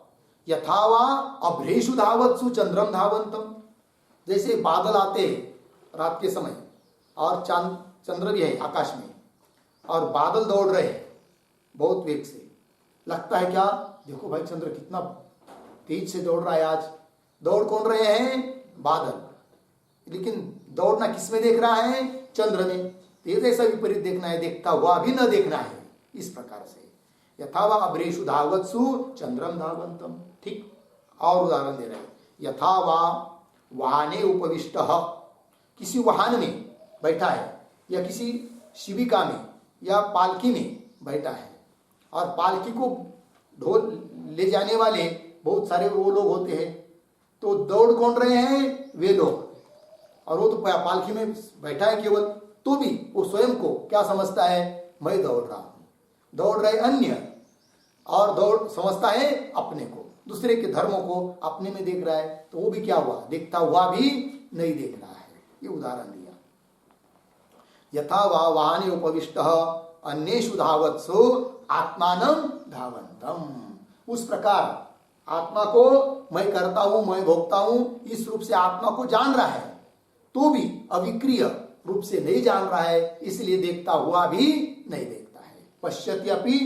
यथावा अभ्रेषु धावत्सु चंद्रम धावंतम, जैसे बादल आते रात के समय और चांद, चंद्र भी है आकाश में और बादल दौड़ रहे हैं बहुत वेग से, लगता है क्या, देखो भाई चंद्र कितना तेज से दौड़ रहा है आज, दौड़ कौन रहे हैं, बादल, लेकिन दौड़ना किस में देख रहा है, चंद्र में। तेज ऐसा विपरीत देखना है, देखता हुआ भी न देखना है, इस प्रकार से यथा वा अभ्रेषु धावत्सु चंद्रम धावंतम। ठीक, और उदाहरण दे रहे हैं, यथा वा वाहने उपविष्टः, किसी वाहन में बैठा है या किसी शिविका में या पालकी में बैठा है, और पालकी को ढोल ले जाने वाले बहुत सारे वो लोग होते हैं, तो दौड़ कौन रहे हैं, वे लोग, और वो तो पालकी में बैठा है केवल, तो भी वो स्वयं को क्या समझता है, मैं दौड़ रहा हूं, दौड़ रहे अन्य, और दौड़ समझता है अपने को, दूसरे के धर्मों को अपने में देख रहा है, तो वो भी क्या हुआ, देखता हुआ भी नहीं देख रहा है। ये उदाहरण दिया। यथा वा वाहने उपविष्टः अन्येषु धावत्सु आत्मानं धावन्तम, उस प्रकार आत्मा को मैं करता हूं, मैं भोगता हूं, इस रूप से आत्मा को जान रहा है, तो भी अविक्रिय रूप से नहीं जान रहा है, इसलिए देखता हुआ भी नहीं देखता है। पश्यति अपि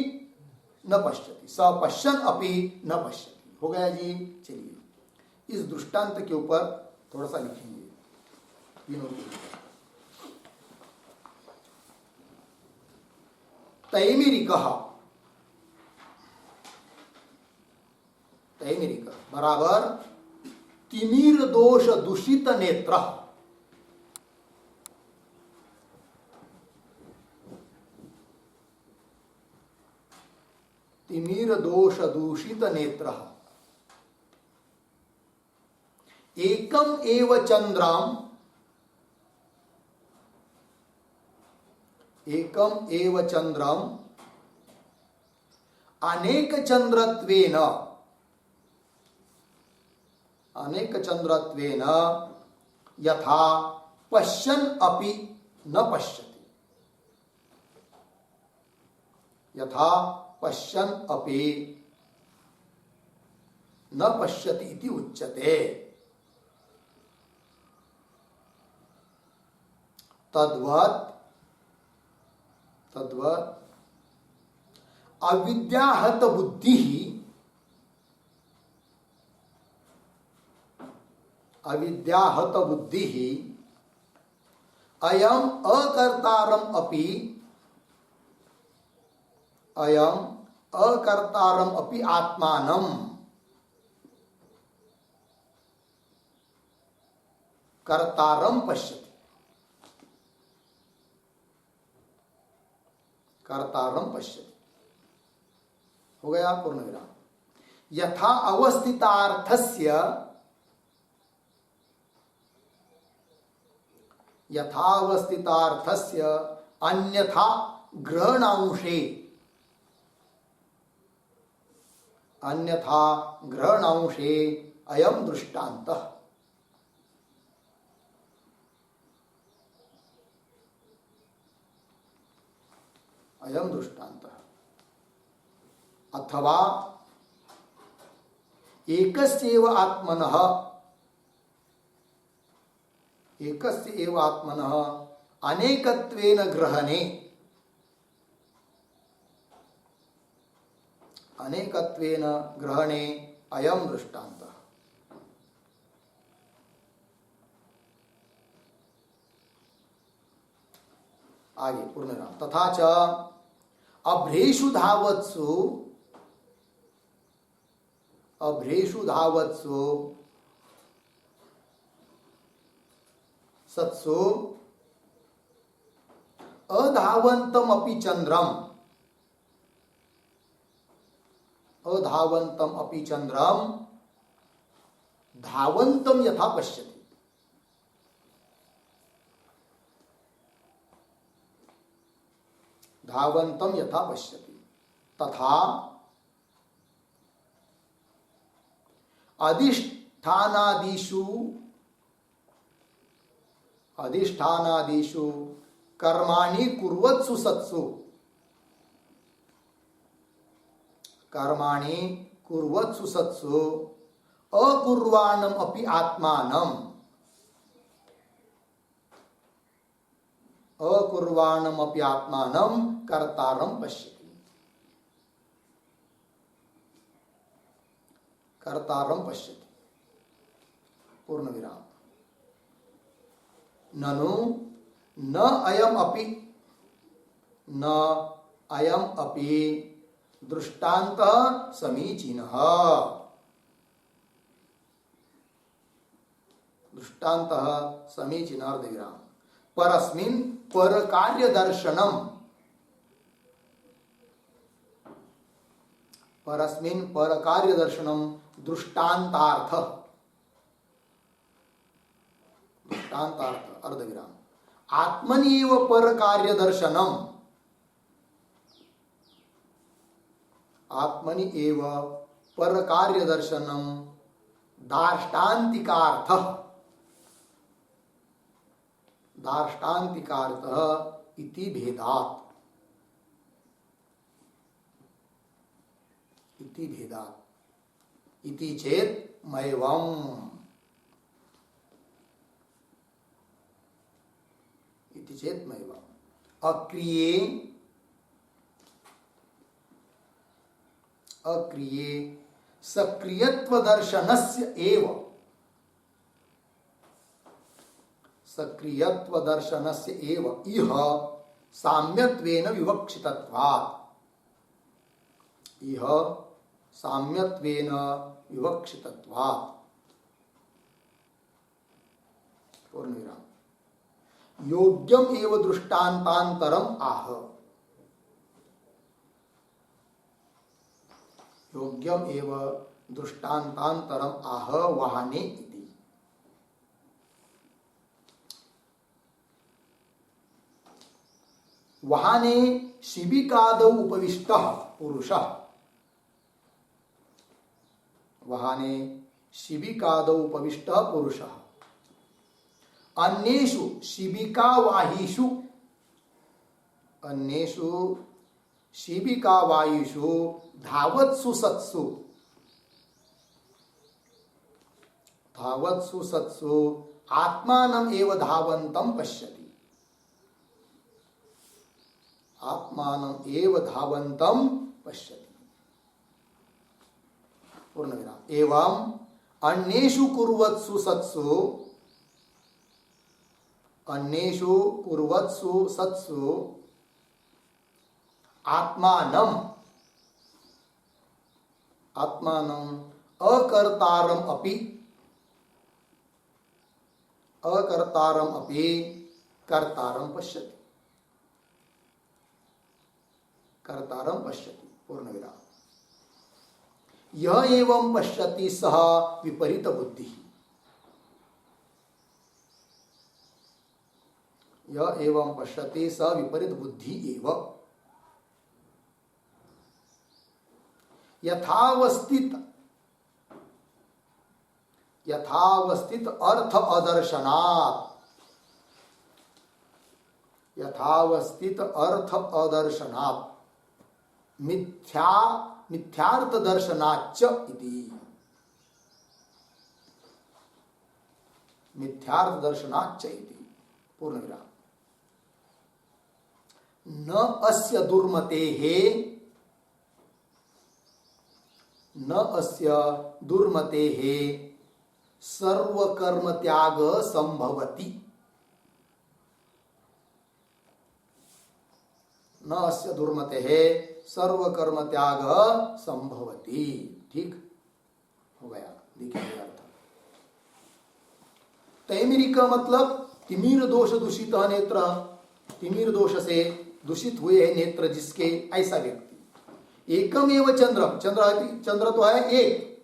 न पश्यति, स पश्यन अपि न पश्यति। हो गया जी। चलिए इस दृष्टांत के ऊपर थोड़ा सा लिखेंगे तीनों के। तैमिरिकः, तैमिरिक बराबर तिमिर दोष दूषित नेत्र, तिमिर दोष दूषित नेत्र, एकम एव चंद्रम, एकम एव चंद्रम अनेक चंद्रत्वेन, अनेक चंद्रत्वेन यथा पश्यन् अपि न पश्यति, यथा पश्यन् अपि न पश्यति इति उच्यते। तद्वत् तद्वत् अविद्याहत बुद्धि अयम अकर्तारम अपि आत्मानं कर्तारम पश्यति। हो गया पूर्ण विराम। यथा अवस्थितार्थस्य अन्यथा ग्रहणांशे अयम दृष्टान्तः। अथवा एकस्यैव आत्मनः अनेकत्वेन ग्रहणे अयम दृष्टान्तः। आगे पूर्णविराम। तथा च अभ्रेषु धावत्सु सत्सु अधावन्तमपि चन्द्रम धावन्तं यथा पश्यति। तथा अधिष्ठानादिषु कर्माणि कुर्वत्सु सत्सु अकुर्वाणम् अपि आत्मानं कर्तारं पश्यति। पूर्ण विराम। ननु न अयम अपि दृष्टान्तः समीचीनः। अर्धविराम। परस्मिन् परकार्यदर्शनम दृष्टान्तार्थ अर्धविराम। आत्मन्येव परकार्यदर्शनम दार्ष्टान्तिकार्थः इति भेदात्। इति चेत् मैवम्। अक्रिये सक्रियत्वदर्शनस्य एव इह साम्यत्वेन विवक्षितत्वात्। पूर्ण विराम। योग्यम एव दृष्टान्तान्तरम आह। वहाने इति। वहाने शिबिकादौ उपविष्टः पुरुषः। अन्येषु शिबिकावायुषु धावत्सु सत्सु आत्मानं एव धावन्तं पश्यति। आत्मानं एव धावन्तं पश्यति। पूर्ण विराम। एवं अन्येषु कुर्वत्सु सत्सु, अन्येषु कुर्वत्सु सत्सु आत्मानं, आत्मानं अकर्तारम् अपि, अकर्तारम् अपि कर्तारं पश्यति, कर्तारं पश्यति। पूर्ण विराम। यह एवं पश्यति सह विपरीत बुद्धि, यह एवं पश्यति स विपरीत बुद्धि एव। यथावस्थित, यथावस्थित अर्थ अदर्शनात्, यथावस्थित अर्थ अदर्शनात् मिथ्या मिथ्यार्थ दर्शनाच्च इति, मिथ्यार्थ दर्शनाच्च इति। पूर्ण विराम। न अस्य दुर्मतेः, न अस्य दुर्मतेः सर्वकर्म त्याग संभवति, न अस्य दुर्मतेः सर्वकर्म त्याग संभवति। ठीक हो गया, देखिए अर्थ। तैमिरी का मतलब तिमिर दोष दूषित नेत्र, तिमिर दोष से दूषित हुए हैं नेत्र जिसके, ऐसा व्यक्ति। एकम एव चंद्रम, चंद्र तो है एक,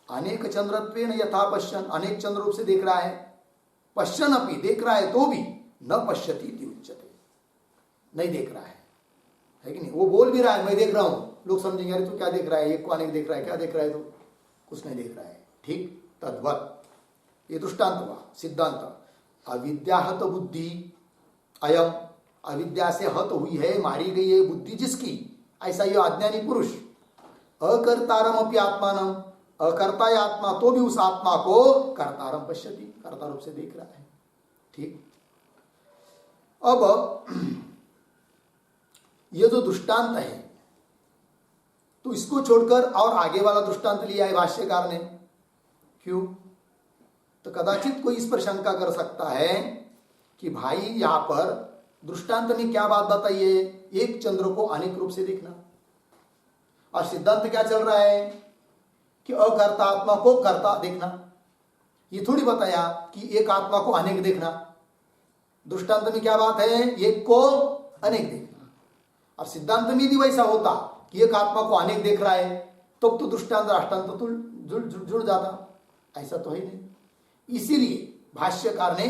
अनेक चंद्रत्वेन यथा पश्यन, अनेक चंद्र रूप से देख रहा है, पश्यन अपि देख रहा है तो भी न पश्यति इति उच्यते, नहीं देख रहा है कि नहीं। वो बोल भी रहा है मैं देख रहा हूं, लोग समझेंगे अरे तू क्या देख रहा है, एक को अनेक देख रहा है, क्या देख रहा है, तो कुछ नहीं देख रहा है। ठीक तद्वत ये दृष्टांत हुआ। सिद्धांत अविद्या हत बुद्धि अयम, अविद्या से हत हुई है, मारी गई है बुद्धि जिसकी, ऐसा ये अज्ञानी पुरुष। अकर्तारम अपि आत्मानम, अकर्ता है आत्मा तो भी उस आत्मा को कर्तारम पश्यति, कर्ता रूप से देख रहा है। ठीक। अब ये जो दृष्टांत है तो इसको छोड़कर और आगे वाला दृष्टांत लिया है भाष्यकार ने, क्यों? तो कदाचित कोई इस पर शंका कर सकता है कि भाई यहां पर दृष्टांत में क्या बात बताई है, एक चंद्र को अनेक रूप से देखना, और सिद्धांत क्या चल रहा है कि अकर्ता आत्मा को कर्ता देखना। ये थोड़ी बताया कि एक आत्मा को अनेक देखना। दृष्टांत में क्या बात है, एक को अनेक देखना। और सिद्धांत में यदि वैसा होता कि एक आत्मा को अनेक देख रहा है तो दृष्टांत राष्ट्रांत तो जुड़ जाता, ऐसा तो है नहीं। इसीलिए भाष्यकार ने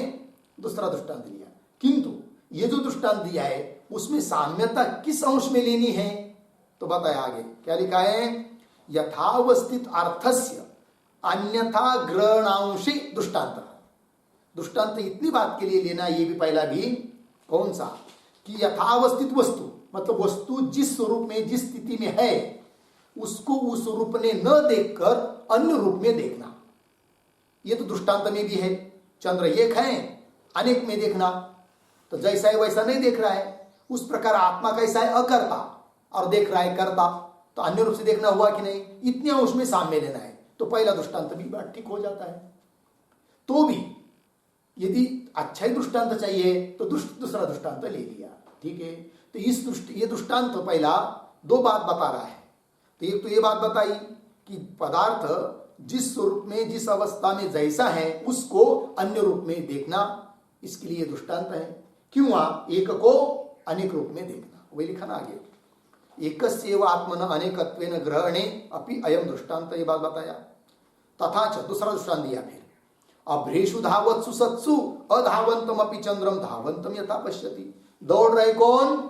दूसरा दृष्टांत लिया, किंतु ये जो दृष्टांत दिया है उसमें साम्यता किस अंश में लेनी है तो बताया आगे क्या लिखा है, यथावस्थित अर्थस्य अन्यथा ग्रहणांशी दृष्टांत। दृष्टांत इतनी बात के लिए लेना, ये भी पहला भी कौन सा, कि यथावस्थित वस्तु मतलब वस्तु जिस स्वरूप में जिस स्थिति में है उसको उस रूप में न देखकर अन्य रूप में देखना। ये तो दृष्टांत में भी है, चंद्र एक है अनेक में देखना, तो जैसा है वैसा नहीं देख रहा है। उस प्रकार आत्मा कैसा है, अकर्ता, और देख रहा है कर्ता, तो अन्य रूप से देखना हुआ कि नहीं, इतने उसमें साम्य लेना है। तो पहला दृष्टांत भी बात ठीक हो जाता है। तो भी यदि अच्छा ही दृष्टांत चाहिए तो दूसरा दृष्टांत ले लिया, ठीक है। तो ये दृष्टांत पहला दो बात बता रहा है। तो एक तो ये बात बताई कि पदार्थ जिस स्वरूप में जिस अवस्था में जैसा है उसको अन्य रूप में देखना, इसके लिए दृष्टांत है। क्यों? एक को अनेक रूप में देखना, वही लिखा ना आगे, एकस्यैव आत्मन अनेकत्वेन ग्रहणे अपि अयम दृष्टांत, ये बात बताया। तथा च दूसरा दृष्टांत दिया फिर, अभ्रेषु धावत्सु सत्सु अधावंतम अपि चंद्रम धावंतम यथा पश्यति। दौड़ रहे कौन?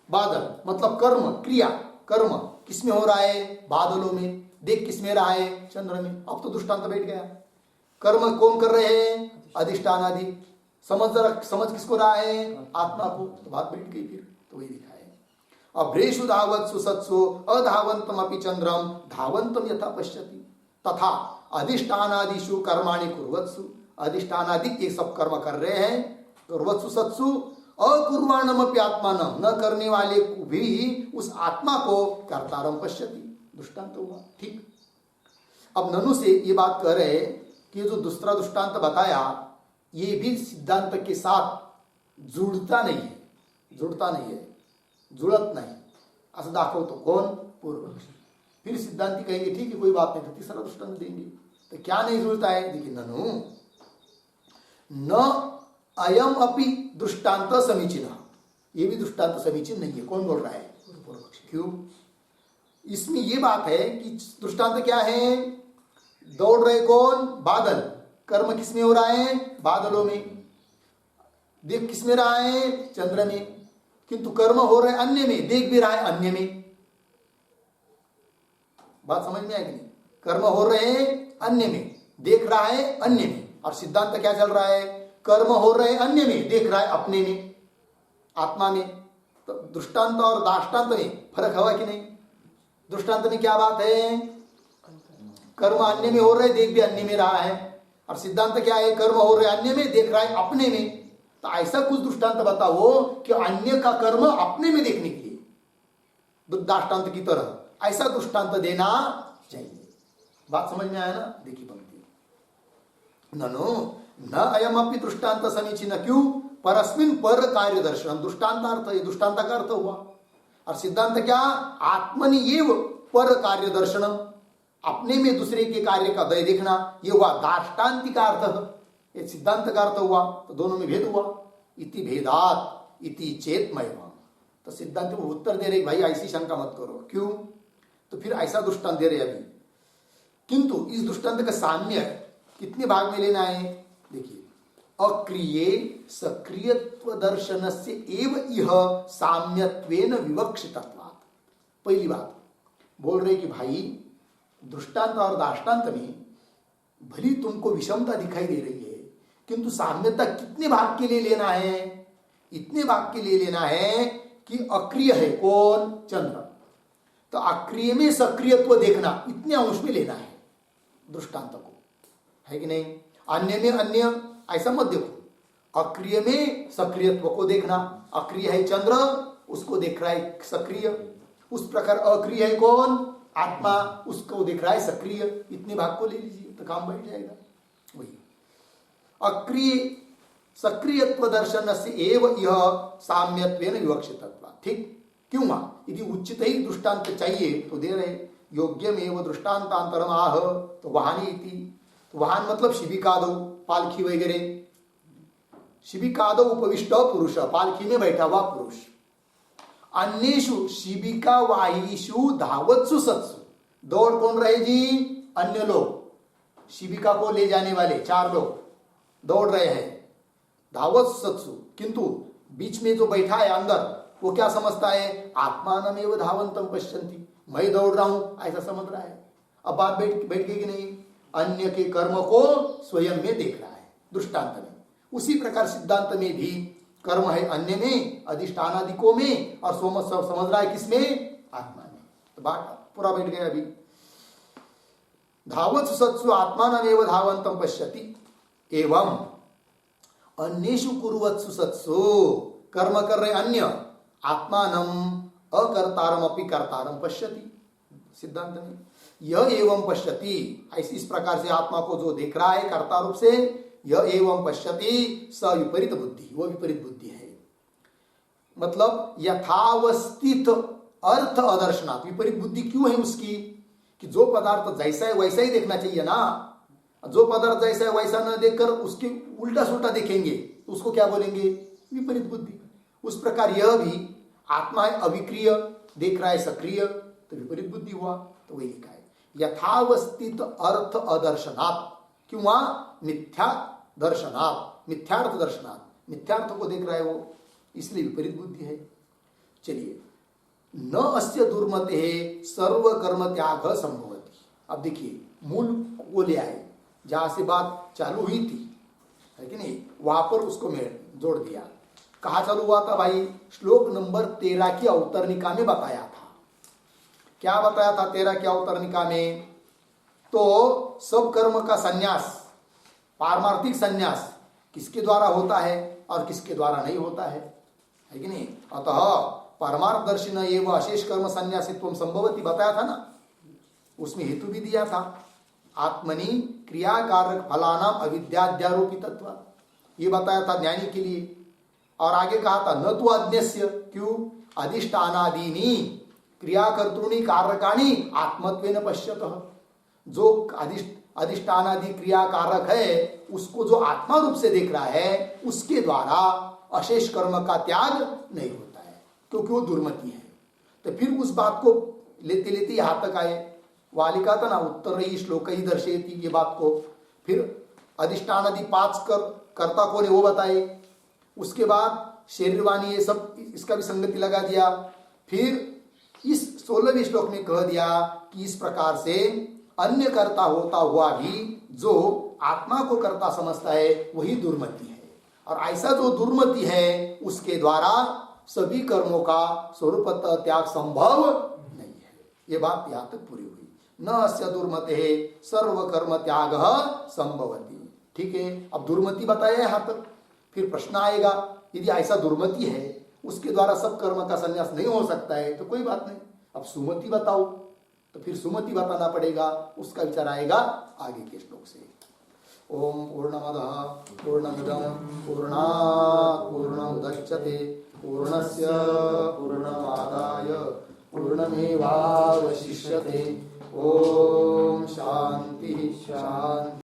बादल, मतलब कर्म क्रिया, कर्म किसमें हो रहा है? बादलों में। देख किसमें रहा है? चंद्र में। अब तो दृष्टांत बैठ गया। कर्म कौन कर रहे हैं? अधिष्ठान आदि। समझ किसको रहा है? आत्मा को। तो बात बैठ गई फिर, तो वही लिखा है, अभ्रेषु धावत्सु सत्सु अधावंतम अपि चंद्रम धावंतम यथा पश्यति। तथा अधिष्ठानादिषु कर्माणि कुर्वत्सु, अधिष्ठानादि ये सब कर्म कर रहे हैं, कुर्वत्सु सत्सु अकुर्वाणमपि आत्मान, न करने वाले को भी उस आत्मा को कर्तारम पश्यति, दृष्टांत हुआ। ठीक, अब ननु से ये बात कह रहे कि जो दूसरा दृष्टांत बताया ये भी सिद्धांत के साथ जुड़ता नहीं है, जुळत नाही असं दाखवतो कोण? पूर्वपक्षी। फिर सिद्धांती कहेंगे ठीक है कोई बात नहीं, तो तीसरा दृष्टांत देंगे। तो क्या नहीं जुड़ता है? देखिए, ननु न अयम अपि दृष्टांत समीचीन, ये भी दृष्टांत समीचीन नहीं है। कौन बोल रहा है? पूर्वपक्षी। क्यों? इसमें ये बात है कि दृष्टांत क्या है? दौड़ रहे कौन? बादल। कर्म किसमें हो रहा है? बादलों में। देख किसमें रहा है? चंद्र में। किंतु कर्म हो रहे अन्य में, देख भी रहा है अन्य में। बात समझ में आएगी नहीं? कर्म हो रहे हैं अन्य में, देख रहा है अन्य में। और सिद्धांत क्या चल रहा है? कर्म हो रहे अन्य में, देख रहा है अपने में, आत्मा में। तो दृष्टांत और दाष्टांत में फर्क हुआ कि नहीं? दृष्टांत में क्या बात है? कर्म अन्य में हो रहे, देख भी अन्य में रहा है। और सिद्धांत क्या है? कर्म हो रहे अन्य में, देख रहा है अपने में। तो ऐसा कुछ दृष्टांत बताओ कि अन्य का कर्म अपने में देखने के लिए दाष्टांत की तरह ऐसा दृष्टांत देना चाहिए। बात समझ में आया ना? देखिए पंक्ति, ननु न अयमपि दृष्टांत समीचीन। क्यों? परस्मिन पर कार्य दर्शन, दृष्टांतार्थ, ये दृष्टांत का अर्थ हुआ। और सिद्धांत क्या? आत्मनि एव पर कार्य दर्शन, अपने में दूसरे के कार्य का दय देखना, ये हुआ दाष्टांतिक अर्थ, ये सिद्धांत का अर्थ हुआ। तो दोनों में भेद हुआ। इति भेदात इति चेतमय। तो सिद्धांत को उत्तर दे रहे भाई ऐसी शंका मत करो। क्यों? तो फिर ऐसा दृष्टांत दे रहे अभी। किंतु इस दृष्टांत का साम्य कितने भाग में लेना है? देखिए, अक्रिये सक्रियत्व दर्शन से एव इह साम्यत्वेन विवक्षितत्वात्। पहली बात बोल रहे कि भाई दृष्टांत और दाष्टांत में भली तुमको विषमता दिखाई दे रही है, किंतु साम्यता कितने भाग के लिए लेना है? इतने भाग के लिए लेना है कि अक्रिय है कौन? चंद्र। तो अक्रिय में सक्रियत्व देखना, इतने अंश में लेना है दृष्टांत को, है कि नहीं? अन्य में अन्य ऐसा मत देखो। अक्रिय में सक्रियत्व को देखना, अक्रिय है चंद्र, उसको देख रहा है सक्रिय। उस प्रकार अक्रिय है कौन? आत्मा, उसको देख रहा है सक्रिय। इतने भाग को ले लीजिए तो काम बैठ जाएगा। वही अक्रिय सक्रियत्व दर्शन से एव यह साम्यत्वेन विवक्षितत्व। ठीक, क्यों? यदि उचित ही दृष्टांत चाहिए तो दे रहे, योग्यमेव दृष्टांतांतरम आह। तो वाहनी इति, वाहन मतलब शिबिकादो, पालखी वगैरह। शिबिकादो उपविष्ट पुरुष, पालखी में बैठा हुआ पुरुष। अन्येषु शिबिका वाहीषु धावत्सु सत्सु, दौड़ कौन रहे जी? अन्य लोग, शिबिका को ले जाने वाले 4 लोग दौड़ रहे हैं, धावत्सु सत्सु। किंतु बीच में जो बैठा है अंदर, वो क्या समझता है? आत्मानमेव धावंतम पश्यन्ति, मैं दौड़ रहा हूं ऐसा समझ रहा है। अब बात बैठ गई कि नहीं? अन्य के कर्म को स्वयं में देख रहा है दृष्टांत में। उसी प्रकार सिद्धांत में भी कर्म है अन्य में, अधिष्ठानादिकों में, और समझ रहा है किसमें? आत्मा में। तो बात पूरा बैठ गया। अभी धावत्सु सत्सु आत्मानमेव धावंतम पश्यति एवं अन्येषु कुर्वत्सु सत्सु, कर्म कर रहे अन्य, आत्मानम अकर्तारम अपि कर्तारम पश्यति। सिद्धांत में यह एवं पश्यति, ऐसी इस प्रकार से आत्मा को जो देख रहा है कर्ता रूप से, यह एवं पश्यति स विपरीत बुद्धि, वो विपरीत बुद्धि है। मतलब यथावस्थित अर्थ अदर्शनात्। विपरीत बुद्धि क्यों है उसकी? कि जो पदार्थ जैसा है वैसा ही देखना चाहिए ना। जो पदार्थ जैसा है वैसा न देखकर उसके उल्टा सुल्टा देखेंगे तो उसको क्या बोलेंगे? विपरीत बुद्धि। उस प्रकार यह भी आत्मा है अविक्रिय, देख रहा है सक्रिय, तो विपरीत बुद्धि हुआ। तो वही लिखा है यथावस्थित अर्थ अदर्शनात्। क्यों? मिथ्या दर्शनात्, मिथ्यार्थ दर्शनात्, मिथ्यार्थ को देख रहा है वो, इसलिए विपरीत बुद्धि है। चलिए, न अस्य दुर्मते सर्व कर्म त्याग संभवति। अब देखिए मूल को ले आए, जहां से बात चालू हुई थी, है कि नहीं, वहां पर उसको मैं जोड़ दिया। कहाँ चालू हुआ था भाई? श्लोक नंबर 13 की अवतरणिका में बताया था। क्या बताया था 13 की अवतरणिका में? तो सब कर्म का संन्यास, पारमार्थिक संन्यास किसके द्वारा होता है और किसके द्वारा नहीं होता है। है कि नहीं। अतः परमार्थदर्शिन एवं अशेष कर्म संन्यासित्व संभवती बताया था ना, उसमें हेतु भी दिया था। आत्मनि क्रियाकारक फलानाम अविद्याध्यारोपितत्व, ये बताया था ज्ञानी के लिए। और आगे कहा था न तो अज्ञस्य, क्यों, अधिष्ठानादीनि क्रियाकर्तॄणि कारकाणि आत्मत्वेन पश्यतः, जो अधिष्ठानादि क्रियाकारक है उसको जो आत्मा रूप से देख रहा है, उसके द्वारा अशेष कर्म का त्याग नहीं होता है, क्योंकि वो दुर्मति है। तो फिर उस बात को लेते लेते यहाँ तक आए। वाली का था ना उत्तर रही श्लोक ही दर्शेती, ये बात को फिर अधिष्ठानादि 5 कर्ता कौन है वो बताए। उसके बाद शरीरवाणी ये सब इसका भी संगति लगा दिया। फिर इस 16वें श्लोक में कह दिया कि इस प्रकार से अन्य कर्ता होता हुआ भी जो आत्मा को कर्ता समझता है वही दुर्मति है, और ऐसा जो दुर्मति है उसके द्वारा सभी कर्मों का स्वरूपतः त्याग संभव नहीं है। ये बात यहाँ तक पूरी हुई। न अस्य दुर्मते सर्व कर्म त्याग संभवती। ठीक है, अब दुर्मति बताया यहाँ तक। फिर प्रश्न आएगा यदि ऐसा दुर्मति है उसके द्वारा सब कर्म का संन्यास नहीं हो सकता है तो कोई बात नहीं, अब सुमति बताओ, तो फिर सुमति बताना पड़ेगा। उसका विचार आएगा आगे के श्लोक से। ओम पूर्णमदः पूर्णमिदं पूर्णात् पूर्णमुदच्यते पूर्णस्य पूर्णमादाय पूर्णमेवावशिष्यते। ओम शांति शांति।